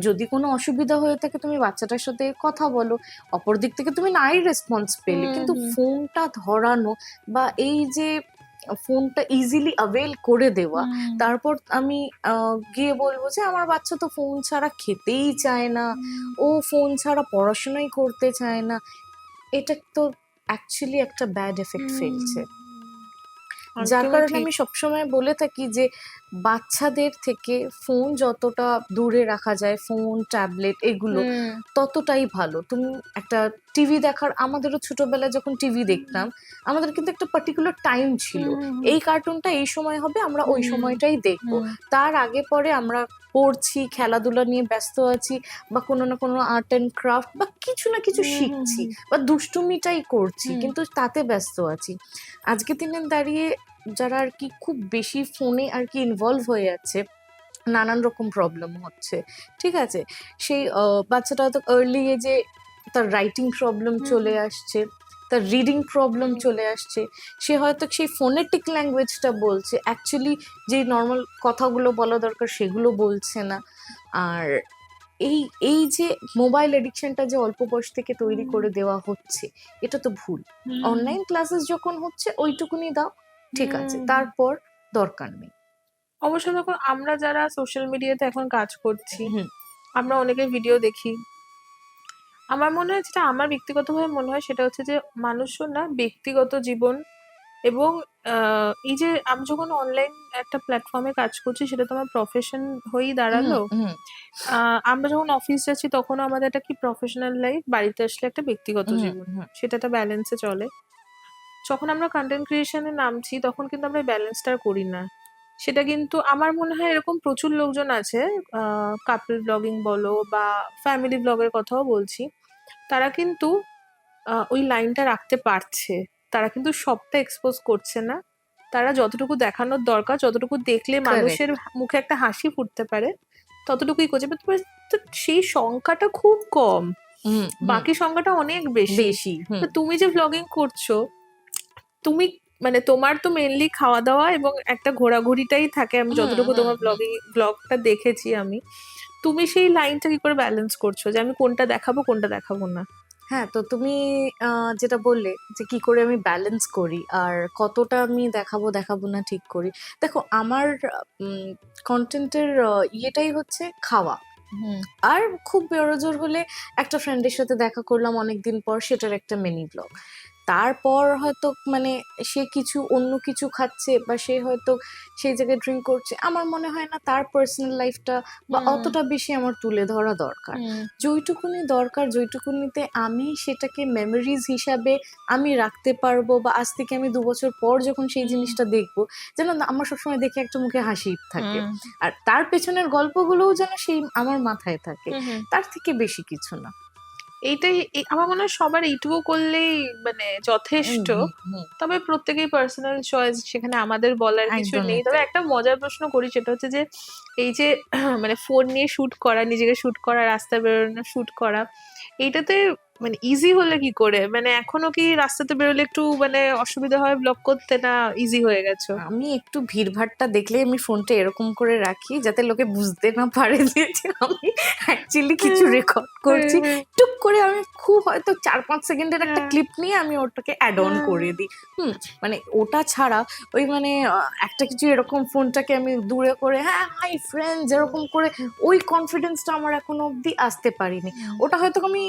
যদি কোনো অসুবিধা হয়ে থাকে তুমি বাচ্চাটার সাথে কথা বলো, অপর দিক থেকে তুমি নাই রেসপন্স পেলে, কিন্তু ফোনটা ধরানো বা এই যে ফোনটা ইজিলি অ্যাভেল করে দেওয়া, তারপর আমি গিয়ে বলবো যে আমার বাচ্চা তো ফোন ছাড়া খেতেই চায় না, ও ফোন ছাড়া পড়াশোনাই করতে চায় না, এটা তো অ্যাকচুয়ালি একটা ব্যাড এফেক্ট ফেলছে। যার কারণে আমি সবসময় বলে থাকি যে বাচ্চাদের থেকে ফোন যতটা দূরে রাখা যায়, ফোন ট্যাবলেট এগুলো ততটাই ভালো। তুমি একটা টিভি দেখার, আমাদেরও ছোটবেলায় যখন টিভি দেখতাম আমাদের কিন্তু একটা পার্টিকুলার টাইম ছিল, এই কার্টুনটা এই সময় হবে, আমরা ওই সময়টাই দেখবো। তার আগে পরে আমরা পড়ছি, খেলাধুলা নিয়ে ব্যস্ত আছি, বা কোনো না কোনো আর্ট অ্যান্ড ক্রাফট বা কিছু না কিছু শিখছি, বা দুষ্টুমিটাই করছি, কিন্তু তাতে ব্যস্ত আছি। আজকে দিনে দাঁড়িয়ে যারা আর কি খুব বেশি ফোনে আর কি ইনভলভ হয়ে যাচ্ছে, নানান রকম প্রবলেম হচ্ছে। ঠিক আছে, সেই বাচ্চাটা হয়তো আর্লি এজে তার রাইটিং প্রবলেম চলে আসছে, তার রিডিং প্রবলেম চলে আসছে, সে হয়তো সেই ফোনেটিক ল্যাঙ্গুয়েজটা বলছে, অ্যাকচুয়ালি যে নর্মাল কথাগুলো বলা দরকার সেগুলো বলছে না। আর এই এই যে মোবাইল এডিকশনটা যে অল্প বয়স থেকে তৈরি করে দেওয়া হচ্ছে, এটা তো ভুল। অনলাইন ক্লাসেস যখন হচ্ছে ওইটুকুনি দাও, ঠিক আছে, তারপর দরকার নেই। অবশ্যই দেখো, আমরা যারা সোশ্যাল মিডিয়াতে এখন কাজ করছি, হুম, আমরা অনেকের ভিডিও দেখি। আমার মনে হয়, যেটা আমার ব্যক্তিগতভাবে মনে হয়, সেটা হচ্ছে যে মানুষের না ব্যক্তিগত জীবন এবং এই যে আমি যখন অনলাইন একটা প্ল্যাটফর্মে কাজ করছি, সেটা তো আমার প্রফেশন হয়েই দাঁড়ালো। হুম, আমরা যখন অফিস যাচ্ছি তখনও আমাদের একটা কি প্রফেশনাল লাইফ, বাড়িতে আসলে একটা ব্যক্তিগত হুম, জীবন, হুম, সেটা একটা ব্যালেন্সে চলে। যখন আমরা কন্টেন্ট ক্রিয়েশনে নামছি তখন কিন্তু আমরা ব্যালেন্সটা করি না। সেটা কিন্তু আমার মনে হয় এরকম প্রচুর লোকজন আছে, কাপল ব্লগিং বলো বা ফ্যামিলি ব্লগের কথাও বলছি, তারা কিন্তু ওই লাইনটা রাখতে পারছে। তারা কিন্তু সবটা এক্সপোজ করছে না। তারা যতটুকু দেখানোর দরকার, যতটুকু দেখলে কারেক্ট। মানুষের মুখে একটা হাসি ফুটতে পারে, ততটুকুই করছে। But তো সেই সংখ্যাটা খুব কম, হুম, হুম, বাকি সংখ্যাটা অনেক বেশি। বেশি। হুম, তো তুমি যে ব্লগিং করছো, তুমি মানে তোমার তো মেনলি খাওয়া দাওয়া এবং একটা ঘোরাঘুরিটাই থাকে, আমি হুম, যতটুকু হুম, তোমার হুম। ব্লগটা দেখেছি আমি। তুমি সেই লাইনটা কি করে ব্যালেন্স করছো যে আমি কোনটা দেখাবো কোনটা দেখাবো না? হ্যাঁ, তো তুমি যেটা বললে যে কি করে আমি ব্যালেন্স করি আর কতটা আমি দেখাবো দেখাবো না ঠিক করি। দেখো আমার কন্টেন্টের ইয়েটাই হচ্ছে খাওয়া। হুম আর খুব বেরোজোর হলে একটা ফ্রেন্ডের সাথে দেখা করলাম অনেকদিন পর, সেটার একটা মিনি ব্লগ। তারপর হয়তো মানে সে কিছু অন্য কিছু খাচ্ছে বা সে হয়তো সেই জায়গায় ড্রিঙ্ক করছে, আমার মনে হয় না তার পার্সোনাল লাইফটা বা হুম অতটা বেশি আমার তুলে ধরা দরকার। হুম যেইটুকুনি দরকার, যেইটুকুনিতে আমি সেটাকে মেমোরিজ হিসাবে আমি রাখতে পারবো, বা আজ থেকে আমি 2 বছর পর যখন সেই হুম জিনিসটা দেখবো, যেন না আমার সবসময় দেখে একটা মুখে হাসি থাকে, হুম আর তার পেছনের গল্পগুলোও যেন সেই আমার মাথায় থাকে। হুম হুম। তার থেকে বেশি কিছু না। এইটাই আমার মনে হয় সবার এইটুকু করলেই মানে যথেষ্ট। হুম, হুম, তবে প্রত্যেকেই পার্সোনাল চয়েস, সেখানে আমাদের বলার কিছু নেই। একদমই তবে তাই। একটা মজার প্রশ্ন করি, সেটা হচ্ছে যে এই যে মানে ফোন নিয়ে শুট করা, নিজেকে শুট করা, রাস্তায় বেরোনো শুট করা, এইটাতে মানে ইজি হলে কি করে? মানে এখনো কি রাস্তাতে বেরোলে একটু মানে অসুবিধা হয় ব্লগ করতে, না ইজি হয়ে গেছো? আমি একটু ভিড়ভাট্টা দেখলে আমি ফোনটা এরকম করে রাখি যাতে লোকে বুঝতে না পারে যে আমি অ্যাকচুয়ালি কিছু রেকর্ড করছি। টুক করে আমি খুব হয়তো 4-5 সেকেন্ডের একটা হ্যাঁ ক্লিপ নিয়ে আমি ওটাকে অ্যাড অন করে দিই। মানে ওটা ছাড়া ওই মানে একটা কিছু এরকম ফোনটাকে আমি দূরে করে হ্যাঁ হাই ফ্রেন্ডস এরকম করে ওই কনফিডেন্সটা আমার এখনো অব্দি আসতে পারিনি। ওটা হয়তো আমি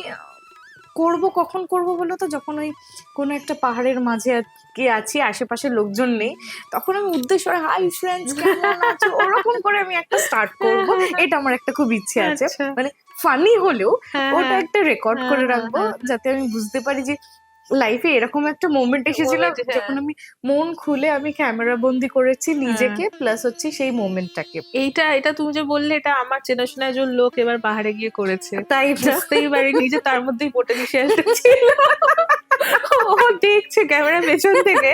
করব, কখন করব বলো তো, যখন ওই কোনো একটা পাহাড়ের মাঝে কি আছি, আশেপাশে লোকজন নেই, তখন আমি উদ্দেশ্য হাই ফ্রেন্ডস কেমন আছো ওরকম করে আমি একটা স্টার্ট করব। এটা আমার একটা খুব ইচ্ছে আছে, আচ্ছা। মানে ফানি হলেও হ্যাঁ ওটা হ্যাঁ একটা রেকর্ড হ্যাঁ করে হ্যাঁ রাখবো, হ্যাঁ যাতে আমি বুঝতে পারি যে লাইফে এরকম একটা মোমেন্ট এসেছিল moment, হ্যাঁ যখন আমি মন খুলে আমি ক্যামেরা বন্দি করেছি হ্যাঁ। নিজেকে, প্লাস হচ্ছে সেই মোমেন্টটাকে। এটা তুমি যে বললে, এটা আমার চেনাশোনা একজন লোক এবার পাহাড়ে গিয়ে করেছে। তাই না? বুঝতেই পারিনি যে তার মধ্যেই পোটেনশিয়ালটা ছিল। ও দেখছে ক্যামেরা পেছন থেকে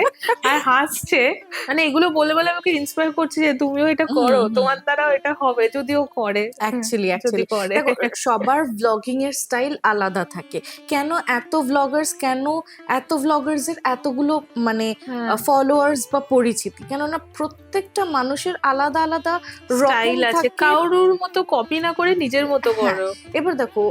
আর হাসছে। মানে এগুলো বলে বলে আমাকে ইন্সপায়ার করছে যে তুমিও এটা হুম, করো, হুম। তোমার দ্বারাও এটা হবে, যদিও করে। অ্যাকচুয়ালি যদি অ্যাকচুয়ালি করে। দেখো, সবার ব্লগিং এর স্টাইল আলাদা থাকে। কেন এত ভ্লগার্স এর এতগুলো মানে হ্যাঁ, ফলোয়ার্স বা পরিচিতি, কেননা প্রত্যেকটা মানুষের আলাদা আলাদা রকম স্টাইল আছে, থাকে। কারোর মতো কপি না করে নিজের মতো হ্যাঁ, করো। এবার দেখো,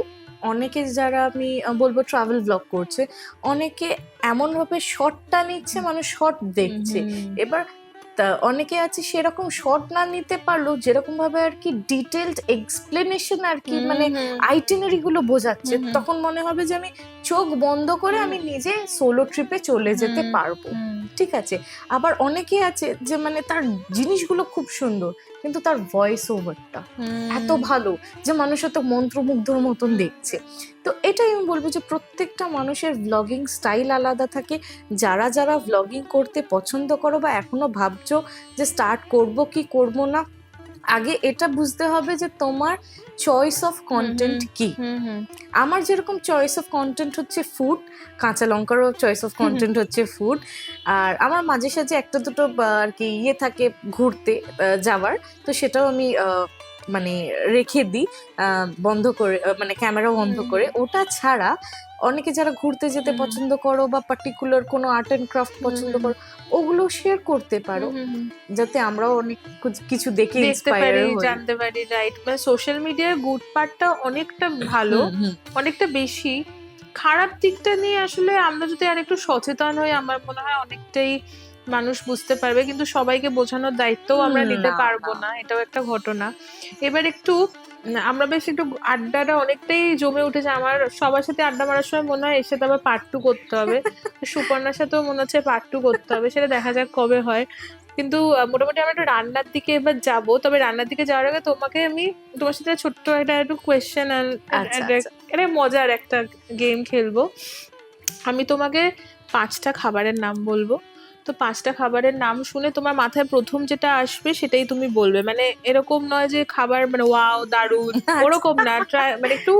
অনেকে যারা আমি বলবো ট্রাভেল ব্লগ করছে, অনেকে এমন ভাবে শর্টটা নিচ্ছে, মানুষ শর্ট দেখছে। হুম এবার অনেকে আছে সেরকম শর্ট না নিতে পারলেও যেরকম ভাবে আর কি ডিটেলড এক্সপ্লেনেশন আর কি হুম মানে হুম আইটিনারি গুলো বোঝাচ্ছে, হুম হুম তখন মনে হবে যে আমি চোখ বন্ধ করে আমি নিজে সোলো ট্রিপে চলে যেতে হুম পারবো। হুম ঠিক আছে। আবার অনেকে আছে যে মানে তার জিনিসগুলো খুব সুন্দর, কিন্তু তার ভয়েস ওভারটা এত হুম ভালো যে মানুষ হয়তো মন্ত্রমুগ্ধর মতন দেখছে। তো এটাই আমি বলবো যে প্রত্যেকটা মানুষের ব্লগিং স্টাইল আলাদা থাকে। যারা যারা ব্লগিং করতে পছন্দ করো বা এখনো ভাবছো যে স্টার্ট করব কি করব না, আগে এটা বুঝতে হবে যে তোমার চয়েস অফ কন্টেন্ট কি। হুম হুম আমার যেরকম চয়েস অফ কন্টেন্ট হচ্ছে ফুড, কাঁচা লঙ্কারও চয়েস অফ হুম কন্টেন্ট হচ্ছে ফুড। আর আমার মাঝে সাঝে একটা দুটো আর কি ইয়ে থাকে ঘুরতে যাওয়ার, তো সেটাও আমি মানে রেখে দিই বন্ধ করে, মানে ক্যামেরা বন্ধ করে। ওটা ছাড়া অনেকে যারা ঘুরতে যেতে পছন্দ করো বা পার্টিকুলার কোনো আর্ট অ্যান্ড ক্রাফট পছন্দ করো, ওগুলো শেয়ার করতে পারো, যাতে আমরাও অনেক কিছু দেখে দেখতে ইন্সপায়ার পারি, হই। জানতে পারি, রাইট? মানে সোশ্যাল মিডিয়ার গুড পার্টটা অনেকটা ভালো, হুম, হুম, অনেকটা বেশি। খারাপ দিকটা নিয়ে আসলে আমরা যদি আর একটু সচেতন হই, আমার মনে হয় অনেকটাই মানুষ বুঝতে পারবে, কিন্তু সবাইকে বোঝানোর দায়িত্বও আমরা নিতে না, পারবো না, এটাও একটা ঘটনা। এবার একটু আমরা বেশ একটু আড্ডাটা অনেকটাই জমে উঠেছে আমার, সবার সাথে আড্ডা মারার সময় মনে হয় এর সাথে আবার পার্ট 2 করতে হবে। সুপর্ণার সাথেও মনে হচ্ছে পার্ট 2 করতে হবে, সেটা দেখা যাক কবে হয়। কিন্তু মোটামুটি আমরা একটু রান্নার দিকে এবার যাব। তবে রান্নার দিকে যাওয়ার আগে তোমার সাথে ছোট্ট একটু কোয়েশ্চেন আর আচ্ছা, একটা মজার একটা গেম খেলবো। আমি তোমাকে 5টা খাবারের নাম বলবো, তো 5টা খাবারের নাম শুনে তোমার মাথায় প্রথম যেটা আসবে সেটাই তুমি বলবে। মানে এরকম নয় যে খাবার মানে ওয়াও দারুণ, ওরকম না। ট্রাই মানে একটু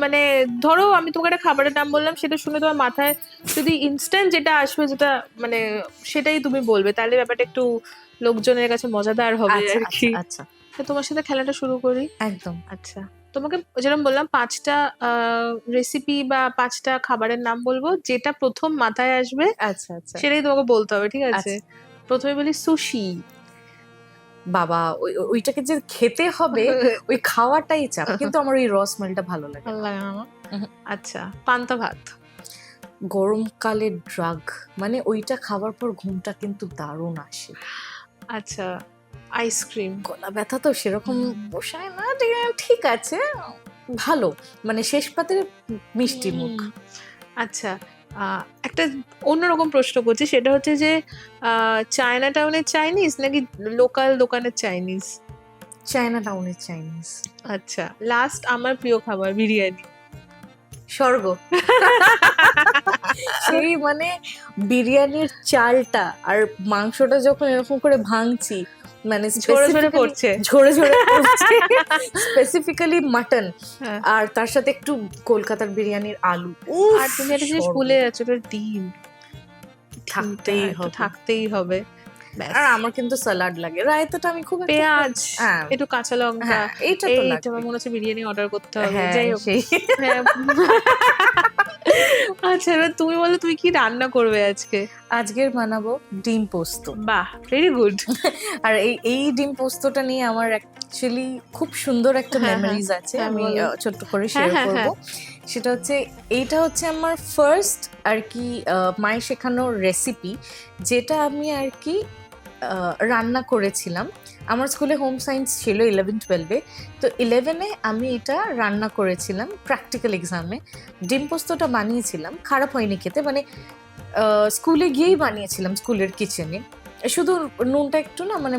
মানে ধরো আমি তোমাকে একটা খাবারের নাম বললাম, সেটা শুনে তোমার মাথায় যদি ইনস্ট্যান্ট যেটা আসবে, যেটা মানে সেটাই তুমি বলবে, তাহলে ব্যাপারটা একটু লোকজনের কাছে মজাদার হবে আচ্ছা, আর কি। আচ্ছা, তো তোমার সাথে খেলাটা শুরু করি। একদম। আচ্ছা, তোমাকে যেরকম বললাম 5টা রেসিপি বা 5টা খাবারের নাম বলবো, যেটা প্রথম মাথায় আসবে আচ্ছা, আচ্ছা, সেটাই তোমাকে বলতে হবে, ঠিক আছে? আচ্ছা। প্রথমে বলি সুশি। বাবা, ওইটাকে যে খেতে হবে ওই খাওয়াটাই চাপ, কিন্তু আমার ওই রসমালটা ভালো লাগে ভালো না। লাগে না আমার? উহুম। আচ্ছা, পান্তা ভাত। গরমকালে ড্রাগ, মানে ওইটা খাওয়ার পর ঘুমটা কিন্তু দারুণ আসে। আচ্ছা, আইসক্রিম। গলা ব্যথা তো সেরকম পোষায় না, ঠিক আছে, ভালো, মানে শেষ পাতে মিষ্টি মুখ। আচ্ছা, একটা অন্যরকম প্রশ্ন করছি, সেটা হচ্ছে যে চায়না টাউনের চাইনিজ নাকি লোকাল দোকানের চাইনিজ? চায়না টাউনের চাইনিজ। আচ্ছা, লাস্ট আমার প্রিয় খাবার বিরিয়ানি। স্বর্গ। সেই মানে বিরিয়ানির চালটা আর মাংসটা যখন এরকম করে ভাঙছি, মানে ঝরে ঝরে পড়ছে। ঝরে ঝরে পড়ছে, স্পেসিফিক্যালি মাটন, হ্যাঁ। আর তার সাথে একটু কলকাতার বিরিয়ানির আলু। আর তুমি একটা জিনিস ভুলে যাচ্ছ, ওটা ডিম। থাকতেই ডিমটা একটু হবে। থাকতেই হবে। ব্যাস। আর আমার কিন্তু স্যালাড লাগে, রায়তাটা আমি খুব একটা পেঁয়াজ, হ্যাঁ, একটু কাঁচা লঙ্কা, হ্যাঁ, এইটা তো এইটা লাগবে। আমার মনে হচ্ছে বিরিয়ানি অর্ডার করতে হবে। হ্যাঁ, যাই হোক। সেই হ্যাঁ। আচ্ছা, এবার তুমি বলো তুমি কি রান্না করবে আজকে? আজকের বানাবো ডিম পোস্ত। বাহ, ভেরি গুড। আর এই ডিম পোস্তটা নিয়ে আমার অ্যাকচুয়ালি খুব সুন্দর একটা হ্যাঁ, মেমোরিজ আছে, হ্যাঁ, আমি বলো। ছোট্ট করে হ্যাঁ, শেয়ার হ্যাঁ, করব। সেটা হচ্ছে, এইটা হচ্ছে আমার ফার্স্ট আর কি মায়ের শেখানোর রেসিপি, যেটা আমি আর কি রান্না করেছিলাম। আমার স্কুলে হোম সায়েন্স ছিল 11-12-এ, তো 11-এ আমি এটা রান্না করেছিলাম প্র্যাকটিক্যাল এক্সামে। ডিম পোস্তটা বানিয়েছিলাম, খারাপ হয়নি খেতে, মানে স্কুলে গিয়েই বানিয়েছিলাম স্কুলের কিচেনে। শুধু নুনটা একটু না মানে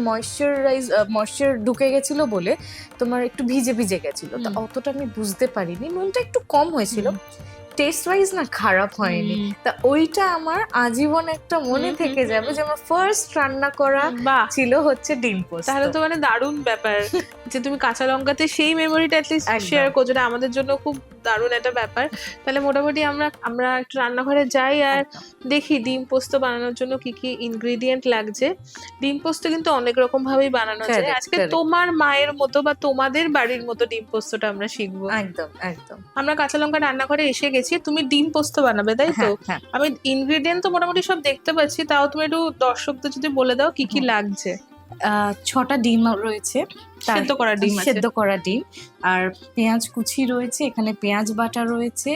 ময়েশ্চার ঢুকে গেছিল বলে তোমার একটু ভিজে ভিজে গেছিল, তা অতটা আমি বুঝতে পারিনি, নুনটা একটু কম হয়েছিল, টেস্ট ওয়াইজ না খারাপ হয়নি। তা ওইটা আমার আজীবন একটা মনে থেকে যাবে যে আমার ফার্স্ট রান্না করা বাহ, ছিল হচ্ছে ডিম পোস্ত। তাহলে তো মানে দারুণ ব্যাপার যে তুমি কাঁচা লঙ্কাতে সেই মেমোরিটা অ্যাটলিস্ট একদম। শেয়ার করছো, এটা আমাদের জন্য খুব দারুণ একটা ব্যাপার। তাহলে মোটামুটি আমরা একটু রান্নাঘরে যাই আর একদম। দেখি ডিম পোস্ত বানানোর জন্য কি কি ইনগ্রেডিয়েন্ট লাগছে। ডিম পোস্ত কিন্তু অনেক রকম ভাবেই বানানো যায়, Correct, আজকে correct. তোমার মায়ের মতো বা তোমাদের বাড়ির মতো ডিম পোস্তটা আমরা শিখবো। একদম একদম। আমরা কাঁচা লঙ্কা রান্নাঘরে এসে গেছি, তুমি ডিম পোস্ত বানাবে তাই তো? হ্যাঁ, হ্যাঁ। আমি ইনগ্রেডিয়েন্ট তো মোটামুটি সব দেখতে পাচ্ছি, তাও তুমি একটু দর্শকদের যদি বলে দাও কি কি লাগছে। 6টা ডিম রয়েছে, সেদ্ধ করা ডিম আছে। সেদ্ধ করা ডিম, আর পেঁয়াজ কুচি রয়েছে, এখানে পেঁয়াজ বাটা রয়েছে,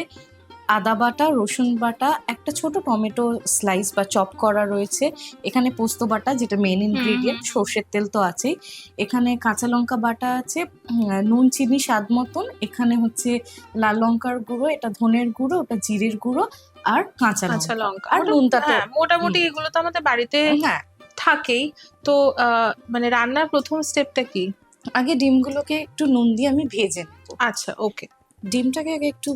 আদা বাটা, রসুন বাটা, একটা ছোট টমেটো স্লাইস বা চপ করা রয়েছে, এখানে পোস্ত বাটা যেটা মেন ইনগ্রেডিয়েন্ট, সর্ষের তেল তো আছেই, এখানে কাঁচা লঙ্কা বাটা আছে, নুন চিনি স্বাদ মতন, এখানে হচ্ছে লাল লঙ্কার গুঁড়ো, এটা ধনের গুঁড়ো, ওটা জিরের গুঁড়ো, আর কাঁচা লঙ্কা, আর নুনটা তো হ্যাঁ, মোটামুটি এগুলো তো আমাদের বাড়িতে হ্যাঁ। থাকেই। তো মানে রান্নার প্রথম স্টেপটা কি? আগে ডিমগুলোকে একটু নুন দিয়ে আমি ভেজে নেব। আচ্ছা, ওকে। ডিমটাকে আগে একটু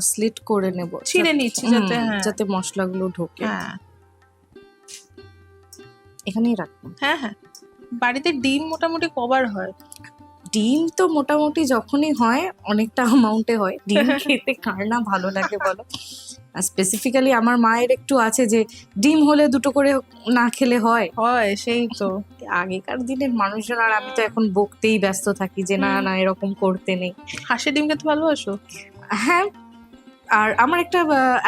স্লিট করে নেব, ছিঁড়ে নিচ্ছি যাতে হ্যাঁ যাতে মশলাগুলো ঢোকে। হ্যাঁ এখানেই রাখবো। হ্যাঁ হ্যাঁ। বাড়িতে ডিম মোটামুটি কবার হয়? ডিম তো মোটামুটি যখনই হয় অনেকটা অ্যামাউন্টে হয়। ডিম খেতে কার না ভালো লাগে বলো? স্পেসিফিক্যালি আমার মায়ের একটু আছে যে ডিম হলে দুটো করে না খেলে হয়। হয়, সেই তো। আগেকার দিনের মানুষজন, আর আমি তো এখন বকতেই ব্যস্ত থাকি যে না না এরকম করতে নেই। হাঁসের ডিম খেতে ভালোবাসো? হ্যাঁ, আর আমার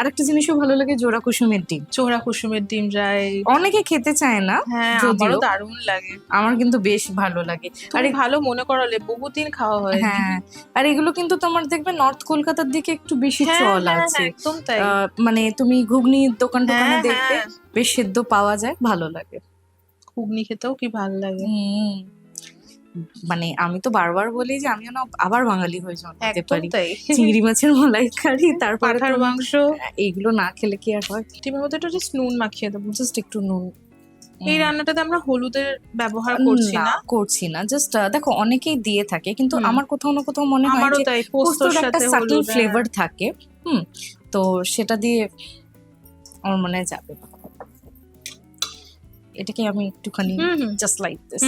আরেকটা জিনিসও ভালো লাগে, জোড়া কুসুমের ডিম। চোরা কুসুমের ডিম রাইট। অনেকে খেতে চায় না, হ্যাঁ আমারও যদিও দারুণ লাগে। আমার কিন্তু বেশ ভালো লাগে। তুমি ভালো মনে করালে, বহুদিন খাওয়া হয়নি। হ্যাঁ, আর এগুলো কিন্তু তোমার দেখবে নর্থ কলকাতার দিকে একটু বেশি হ্যাঁ, চল হ্যাঁ, আছে। হ্যাঁ, একদম তাই। মানে তুমি ঘুগনির দোকানে হ্যাঁ, দেখবে হ্যাঁ। বেশ সেদ্ধ পাওয়া যায়, ভালো লাগে। ঘুগনি খেতেও কি ভালো লাগে। মানে আমি তো বারবার বলি যে আমিও না আবার বাঙালি হয়ে জন্মাতে একদম পারি। তাই। চিংড়ি মাছের মালাইকারি, তারপরে পাঁঠার তুমি মাংস। এইগুলো না খেলে কি আর হয়? ডিমের মধ্যে একটু জাস্ট নুন মাখিয়ে দেবো। জাস্ট একটু নুন। এই রান্নাটাতে আমরা হলুদের ব্যবহার করছি না। করছি না, জাস্ট দেখো অনেকেই দিয়ে থাকে, কিন্তু হুম। আমার কোথাও না কোথাও মনে হয় আমারও যে তাই, পোস্তর পোস্তর একটা সাথে সাটল হলুদ। ফ্লেভার থাকে। তো সেটা দিয়ে আমার মনে হয় যাবে। এটাকে আমি একটুখানি জাস্ট লাইক দিস।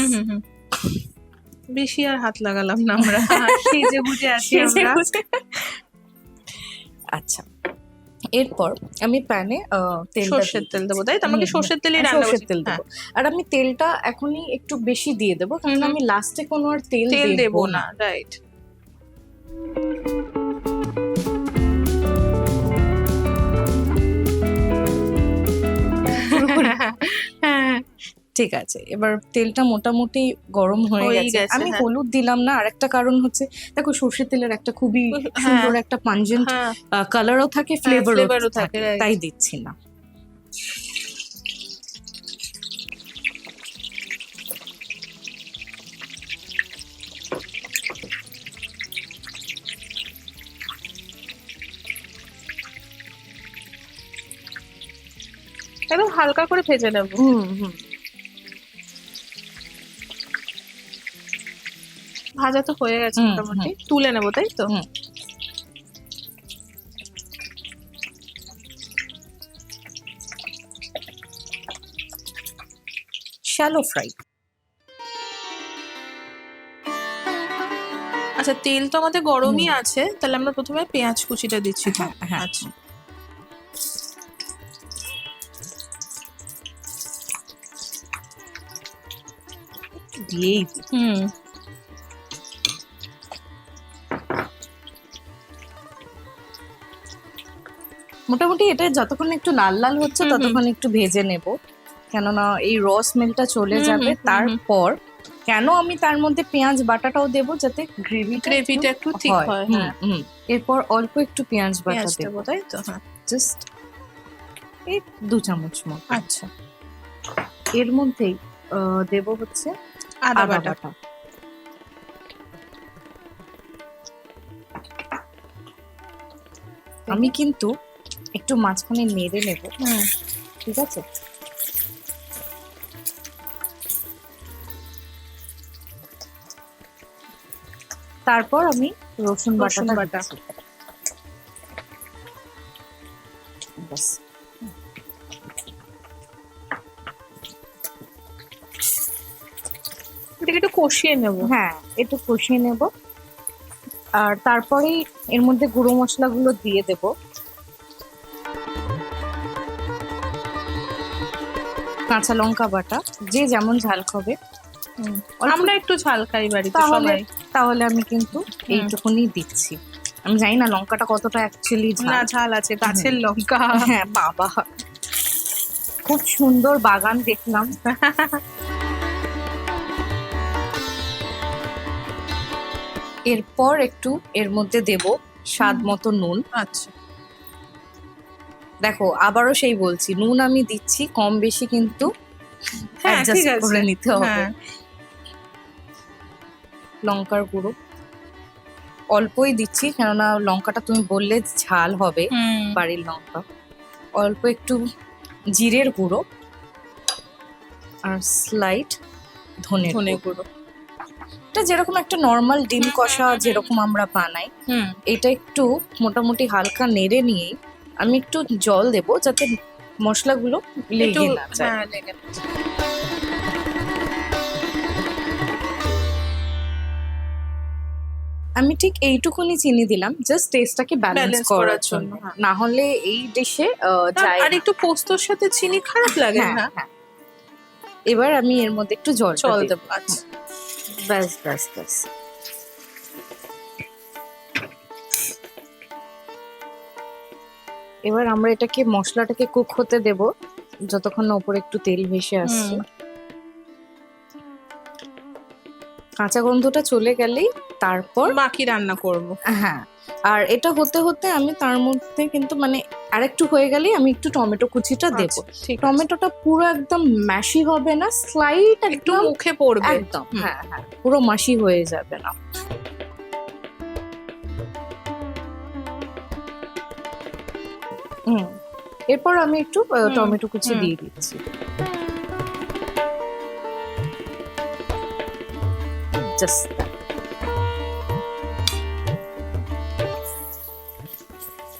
বেশি আর হাত লাগালাম না আমরা, সেজে গুজে আছি আমরা। আচ্ছা, এরপর আমি প্যানে সর্ষের তেল দেবো, তাই তো? আমাকে সর্ষের তেলই রান্না সর্ষের করতে তেল দেবো। আর আমি তেলটা এখনই একটু বেশি দিয়ে দেবো, কারণ আমি লাস্টে কোনো আর তেল দেবো না। রাইট। হ্যাঁ, ঠিক আছে। এবার তেলটা মোটামুটি গরম হয়ে গেছে। আমি হলুদ দিলাম না, আরেকটা কারণ হচ্ছে দেখো সর্ষের তেলের একটা খুবই সুন্দর একটা পাঞ্জেন্ট কালারও থাকে, ফ্লেভারও থাকে, তাই দিচ্ছি না। একদম হালকা করে ভেজে নেব। ভাজা তো হয়ে গেছে মোটামুটি, তুলে নেবো, তাই তো? Shallow fry. আচ্ছা, তেল তো আমাদের গরমই আছে, তাহলে আমরা প্রথমে পেঁয়াজ কুচিটা দিচ্ছি। হ্যাঁ, আচ্ছা। দিয়েই মোটামুটি এটা যতক্ষণ একটু লাল লাল হচ্ছে ততক্ষণ একটু ভেজে নেব, কেননা এই র স্মেলটা চলে যাবে। তারপর কেন আমি তার মধ্যে পেঁয়াজ বাটাটাও দেবো, যাতে গ্রেভিটা একটু ঠিক হয়। এরপর অল্প একটু পেঁয়াজ বাটা দেবো, তাই তো? জাস্ট এই 2 চামচ মতো। আচ্ছা, এর মধ্যেই দেবো হচ্ছে আদা বাটা। আমি কিন্তু একটু মাঝখানে নেড়ে নেব, ঠিক আছে? তারপর আমি রসুন বাটা ব্যাস। এটাকে একটু কষিয়ে নেব। হ্যাঁ, একটু কষিয়ে নেব। আর তারপরেই এর মধ্যে গুঁড়ো মশলাগুলো দিয়ে দেব। কাঁচা লঙ্কা বাটা, যে যেমন ঝাল খাবে। আমরা একটু ঝাল খাই বাড়িতে সবাই, তাহলে আমি কিন্তু এইটুকুনি দিচ্ছি। আমি জানি না লঙ্কাটা কতটা অ্যাকচুয়ালি ঝাল আছে, গাছের লঙ্কা। হ্যাঁ বাবা, খুব সুন্দর বাগান দেখলাম। এরপর একটু এর মধ্যে দেব স্বাদ মতো নুন। আচ্ছা, দেখো আবারও সেই বলছি, নুন আমি দিচ্ছি, কম বেশি কিন্তু অ্যাডজাস্ট করে নিতে হবে। লঙ্কার গুঁড়ো অল্পই দিচ্ছি, কেননা লঙ্কাটা তুমি বললে ঝাল হবে, বাড়ির লঙ্কা। অল্প একটু জিরের গুঁড়ো আর স্লাইট ধনে গুঁড়ো। এটা যেরকম একটা নর্মাল ডিম কষা যেরকম আমরা বানাই, এটা একটু মোটামুটি হালকা নেড়ে নিয়ে আমি একটু জল দেব, যাতে মশলাগুলো লেগে না যায়। আমি ঠিক এইটুকুনি চিনি দিলাম, জাস্ট টেস্টটাকে ব্যালেন্স করার জন্য। না হলে এই ডিশে যায়। আর একটু পোস্তর সাথে চিনি খারাপ লাগে না। এবার আমি এর মধ্যে একটু জল দেব। আচ্ছা, ব্যাস ব্যাস ব্যাস। এবার আমরা এটাকে মশলাটাকে কুক হতে দেব যতক্ষণ না উপরে একটু তেল ভেসে আসছে। কাঁচা গন্ধটা চলে গেলেই তারপর বাকি রান্না করব। হ্যাঁ, আর এটা হতে হতে আমি তার মধ্যে কিন্তু মানে আরেকটু হয়ে গেলেই আমি একটু টমেটো কুচিটা দেব। ঠিক আছে। টমেটোটা পুরো একদম ম্যাশি হবে না, স্লাইট একটু একদম মুখে পড়বে। একদম হ্যাঁ হ্যাঁ, পুরো মাশি হয়ে যাবে না। এরপর আমি একটু টমেটো কুচি দিয়ে দিচ্ছি। জাস্ট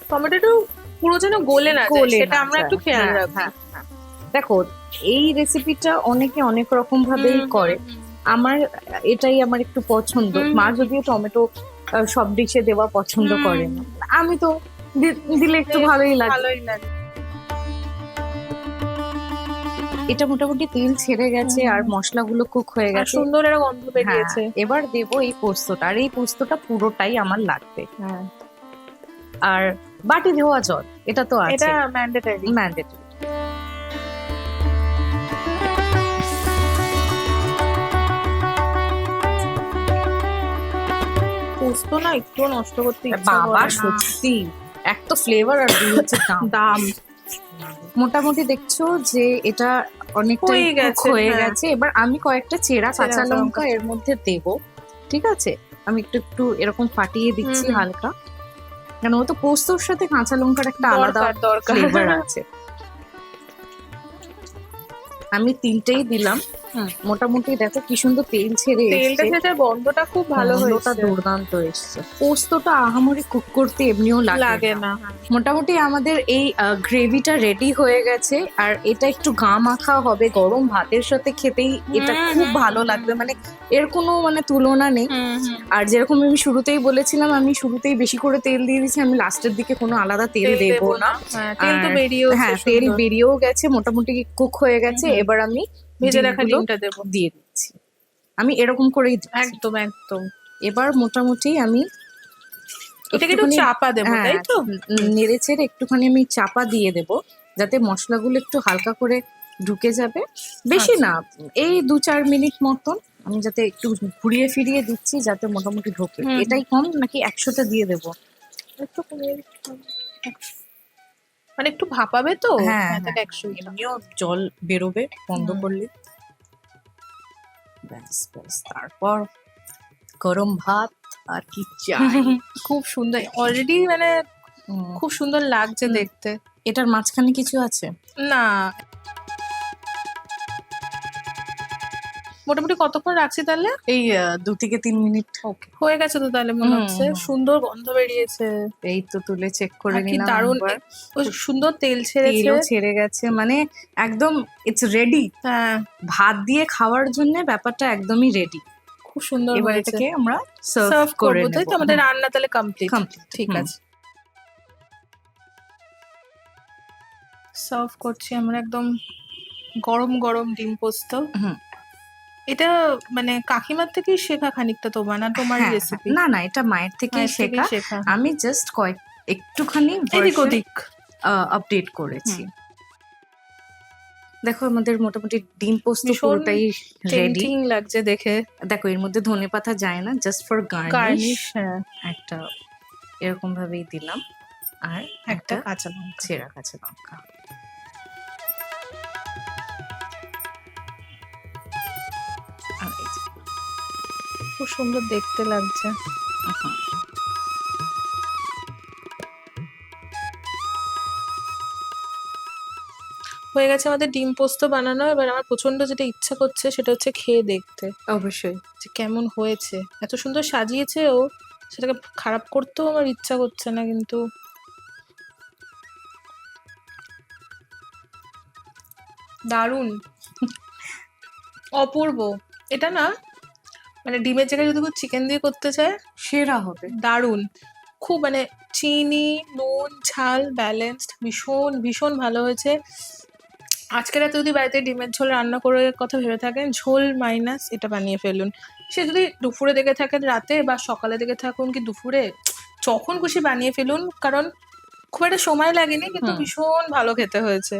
টমেটোটা পুরো যেন গলে না যায়, সেটা আমরা একটু খেয়াল রাখবো। দেখো, এই রেসিপিটা অনেকে অনেক রকম ভাবেই করে। আমার এটাই আমার একটু পছন্দ। মা যদিও টমেটো সব ডিশে দেওয়া পছন্দ করে না, আমি তো দিলে একটু ভালোই লাগে। এটা মোটামুটি তেল ছেড়ে গেছে আর মশলাগুলো কুক হয়ে গেছে, সুন্দর একটা গন্ধ বেরিয়েছে। এবার দেব এই পোস্তটা, আর এই পোস্তটা পুরোটাই আমার লাগবে। আর বাটি ধোয়া জল, এটা তো আছে, এটা ম্যান্ডেটরি। পোস্ত না একটু নষ্ট করতে ইচ্ছা বাবা করে না। সত্যি, এক তো ফ্লেভার আর দুই হচ্ছে দাম। মোটামুটি দেখছো যে এটা অনেকটাই কুক হয়ে গেছে। এবার আমি কয়েকটা চেরা কাঁচা লঙ্কা এর মধ্যে দেব, ঠিক আছে? আমি একটু একটু এরকম ফাটিয়ে দিচ্ছি হালকা, কেন ও তো পোস্তর সাথে কাঁচা লঙ্কার একটা আলাদা ফ্লেভার আছে। আমি তিনটেই দিলাম। মোটামুটি দেখো কি সুন্দর তেল ছেড়ে এসেছে, গন্ধটা খুব ভালো হয়েছে, দুর্দান্ত এসেছে। পোস্তটা আহামরি কুক করতে এমনিও লাগে না। মোটামুটি আমাদের এই গ্রেভিটা রেডি হয়ে গেছে, আর এটা একটু গা মাখা হবে, গরম ভাতের সাথে খেতেই এটা খুব ভালো লাগবে, মানে এর কোনো মানে তুলনা নেই। আর যেরকম আমি শুরুতেই বলেছিলাম, আমি শুরুতেই বেশি করে তেল দিয়ে দিয়েছি, আমি লাস্টের দিকে কোনো আলাদা তেল দেবো না। হ্যাঁ, তেল বেরিয়েও গেছে, মোটামুটি কুক হয়ে গেছে। এবার আমি ভেজে রাখা ডিমটা দিয়ে দিচ্ছি, আমি এরকম করেই একদম একদম। এবার মোটামুটি আমি এটাকে একটু চাপা দেব, তাই তো? নেড়ে চেড়ে একটুখানি আমি চাপা দিয়ে দেব, যাতে মশলাগুলো একটু হালকা করে ঢুকে যাবে। বেশি না, এই 2-4 মিনিট মতন আমি যাতে একটু ঘুরিয়ে ফিরিয়ে দিচ্ছি, যাতে মোটামুটি ঢোকে। এটাই কম নাকি 100টা দিয়ে দেবো? একটু মানে একটু ভাপাবে তো। হ্যাঁ, এমনিও জল বেরোবে বন্ধ করলে। ব্যাস ব্যাস, তারপর গরম ভাত আর কি চাই। খুব সুন্দর, অলরেডি মানে খুব সুন্দর লাগছে দেখতে। এটার মাঝখানে কিছু আছে না? মোটামুটি কতক্ষণ রাখছি তাহলে? এই 2-3 মিনিট। ওকে, হয়ে গেছে তো তাহলে মনে হচ্ছে। সুন্দর গন্ধ বেরিয়েছে। এই তো তুলে চেক করে কি নিলাম। দারুণ, সুন্দর তেল ছেড়ে গেছে, মানে একদম ইটস রেডি। হ্যাঁ, ভাত দিয়ে খাওয়ার জন্য ব্যাপারটা একদমই রেডি। খুব সুন্দর। এবার এটাকে আমরা সার্ভ করে করব, নেব। তাই তো? আমাদের রান্না তাহলে কমপ্লিট। ঠিক হুম। আছে, সার্ভ করছি আমরা একদম গরম গরম ডিম পোস্ত। এটা মানে কাকিমার থেকেই শেখা খানিকটা তো, না তোমার রেসিপি? না না, এটা মায়ের থেকেই শেখা। আমি জাস্ট একটুখানি এদিক ওদিক আপডেট করেছি। দেখো, আমাদের মোটামুটি ডিম পোস্ত পুরোটাই রেডি লাগছে দেখে। দেখো, এর মধ্যে ধনেপাতা যায় না, জাস্ট ফর গার্নিশ একটা এরকম ভাবেই দিলাম, আর একটা কাঁচা লঙ্কা, ছেঁড়া কাঁচা লঙ্কা। খুব সুন্দর দেখতে লাগছে। হয়ে গেছে আমাদের ডিম পোস্ত বানানো। এবার আমার প্রচন্ড যেটা ইচ্ছা করছে সেটা হচ্ছে খেয়ে দেখতে। অবশ্যই, যে কেমন হয়েছে। এত সুন্দর সাজিয়েছে ও, সেটাকে খারাপ করতেও আমার ইচ্ছা করছে না, কিন্তু দারুণ, অপূর্ব। এটা না মানে ডিমের জায়গায় যদি চিকেন দিয়ে করতে চায় সেরা হবে। দারুণ, খুব মানে চিনি নুন ঝাল ব্যালেন্সড, ভীষণ ভীষণ ভালো হয়েছে। আজকে রাতে যদি বাড়িতে ডিমের ঝোল রান্না করে কথা ভেবে থাকেন, ঝোল মাইনাস এটা বানিয়ে ফেলুন। সে যদি দুপুরে দেখে থাকেন রাতে, বা সকালে দেখে থাকুন কি দুপুরে, যখন খুশি বানিয়ে ফেলুন, কারণ খুব একটা সময় লাগেনি, কিন্তু হুম। ভীষণ ভালো খেতে হয়েছে।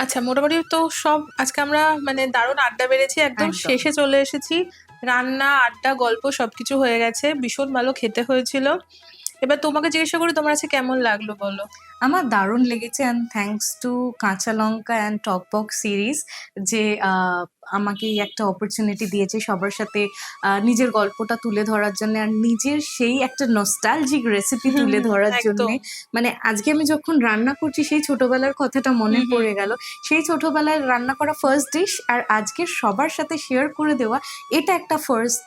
আচ্ছা, মোটামুটি তো সব আজকে আমরা মানে দারুণ আড্ডা মেরেছি, একদম একদম। শেষে চলে এসেছি। রান্না, আড্ডা, গল্প সবকিছু হয়ে গেছে, ভীষণ ভালো খেতে হয়েছিল। এবার তোমাকে জিজ্ঞাসা করি, তোমার আজকে কেমন লাগলো বলো। আমার দারুণ লেগেছে, অ্যান্ড থ্যাঙ্কস টু কাঁচা লঙ্কা অ্যান্ড টকবক সিরিজ যে আমাকে এই একটা অপরচুনিটি দিয়েছে সবার সাথে নিজের গল্পটা তুলে ধরার জন্য, আর নিজের সেই একটা নস্টালজিক রেসিপি তুলে ধরার জন্য। একদম। মানে আজকে আমি যখন রান্না করছি সেই ছোটবেলার কথাটা মনে হুম, হুম। পড়ে গেল, সেই ছোটবেলায় রান্না করা ফার্স্ট ডিশ আর আজকে সবার সাথে শেয়ার করে দেওয়া এটা একটা ফার্স্ট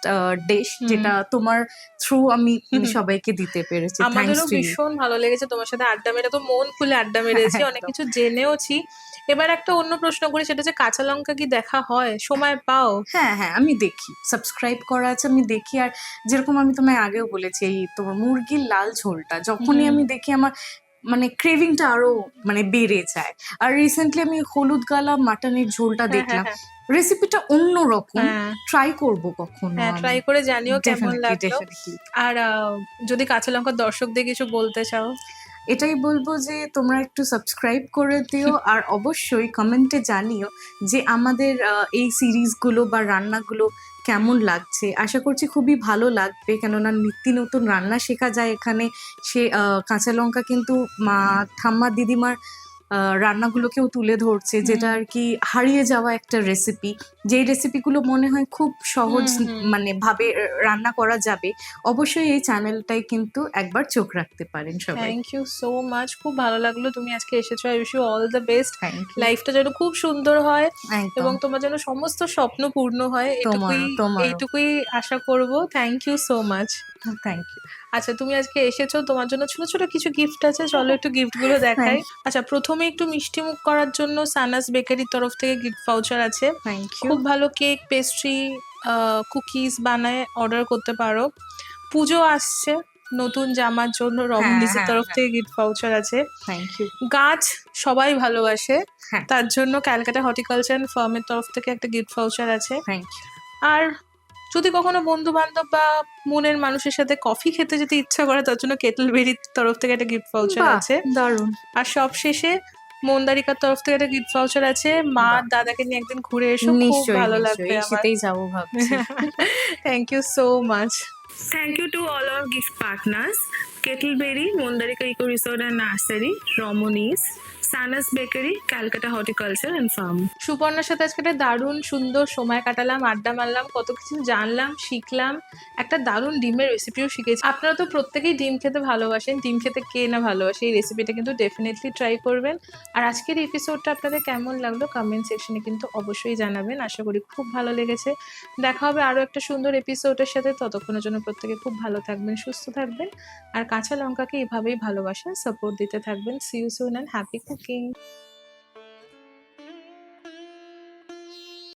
ডিশ, হুম। যেটা তোমার থ্রু আমি হুম। সবাইকে দিতে পেরেছি। থ্যাঙ্কস আমাদেরও টু ইউ। ভীষণ ভালো লেগেছে তোমার সাথে আড্ডা মেরে, তো মন খুলে আড্ডা মেরেছি, অনেক একদম। কিছু জেনেওছি। এবার একটা অন্য প্রশ্ন করি, সেটা হচ্ছে কাঁচা লঙ্কা কি দেখা হয়, সময় পাও? হ্যাঁ, হ্যাঁ, আমি দেখি। সাবস্ক্রাইব করা আছে, আমি দেখি। আর যেরকম আমি তোমায় আগেও বলেছি, এই তোমার মুরগির লাল ঝোলটা যখনই হুম। আমি দেখি আমার মানে ক্রেভিংটা আরো মানে বেড়ে যায়। আর রিসেন্টলি আমি হলুদ গালা মাটনের ঝোলটা হ্যাঁ, হ্যাঁ, দেখলাম। হ্যাঁ। রেসিপিটা অন্যরকম। হ্যাঁ, ট্রাই করব কখনো হ্যাঁ, আমি। ট্রাই করে জানিও কেমন ডেফিনিটলি, লাগলো। ডেফিনিটলি। আর যদি কাঁচা লঙ্কার দর্শকদের কিছু বলতে চাও? এটাই বলবো যে তোমরা একটু সাবস্ক্রাইব করে দিও, আর অবশ্যই কমেন্টে জানিও যে আমাদের এই সিরিজগুলো বা রান্নাগুলো কেমন লাগছে। আশা করছি খুবই ভালো লাগবে, কেননা নিত্য নতুন রান্না শেখা যায় এখানে। সে কাঁচা লঙ্কা কিন্তু মা ঠাম্মা দিদিমার রান্নাগুলোকেও তুলে ধরছে, যেটা আর কি হারিয়ে যাওয়া একটা রেসিপি। যেই রেসিপিগুলো মনে হয় খুব সহজ মানে ভাবে রান্না করা যাবে। অবশ্যই এই চ্যানেলটাই কিন্তু একবার চোখ রাখতে পারেন সবাই। থ্যাংক ইউ সো মাচ, খুব ভালো লাগলো তুমি আজকে এসেছো। I wish you all the best. Thank you. লাইফটা যেন খুব সুন্দর হয় এবং একদম। তোমার যেন সমস্ত স্বপ্ন পূর্ণ হয়, তোমারও, তোমারও। এইটুকুই আশা করব। Thank you so much. Thank you. আচ্ছা, তুমি আজকে এসেছো, তোমার জন্য ছোট ছোট কিছু গিফট আছে, চলো একটু গিফট গুলো দেখাই। আচ্ছা, প্রথমে একটু মিষ্টি মুখ করার জন্য সানাস বেকারির তরফ থেকে গিফট ভাউচার আছে। Thank you. খুব ভালো কেক, পেস্ট্রি, কুকিজ বানায় অর্ডার করতে পারো। পুজো আসছে, নতুন জামার জন্য রমণীজের তরফ থেকে গিফট ভাউচার আছে। Thank you. গাছ সবাই ভালোবাসে, হ্যাঁ। তার জন্য ক্যালকাটা হর্টিকালচার অ্যান্ড ফার্মের তরফ থেকে একটা গিফট ভাউচার আছে। Thank you. আর যদি কখনো বন্ধু বান্ধব বা মনের মানুষের সাথে কফি খেতে যেতে ইচ্ছা করে, তার জন্য কেটল বেরির তরফ থেকে একটা গিফট ভাউচার আছে। দারুণ। আর সব শেষে মন্দারিকার তরফ থেকে একটা গিফট ভাউচার আছে। মা আর দাদাকে নিয়ে একদিন ঘুরে এসো, খুব নিশ্চয়ই, ভালো নিশ্চয়ই। লাগবে এই আমার। শীতেই যাবো ভাবছি। Thank you so much. Thank you to all our gift partners: Kettleberry, Mondarika Eco Resort and Nursery, Romani's, সানাস bakery, Calcutta horticulture and farm. সুপর্ণার সাথে আজকে একটা দারুণ সুন্দর সময় কাটালাম, আড্ডা মারলাম, কত কিছু জানলাম, শিখলাম। একটা দারুণ ডিমের রেসিপিও শিখেছি। আপনারা তো প্রত্যেকেই ডিম খেতে ভালোবাসেন, ডিম খেতে কে না ভালোবাসে, এই রেসিপিটা কিন্তু ডেফিনেটলি ট্রাই করবেন। আর আজকের এপিসোডটা আপনাদের কেমন লাগলো কমেন্ট সেকশনে কিন্তু অবশ্যই জানাবেন, আশা করি খুব ভালো লেগেছে। দেখা হবে আরও একটা সুন্দর এপিসোডের সাথে, ততক্ষণের জন্য প্রত্যেকে খুব ভালো থাকবেন, সুস্থ থাকবেন, আর কাঁচা লঙ্কাকে এভাবেই ভালোবাসেন, সাপোর্ট দিতে থাকবেন। See you soon and happy cooking.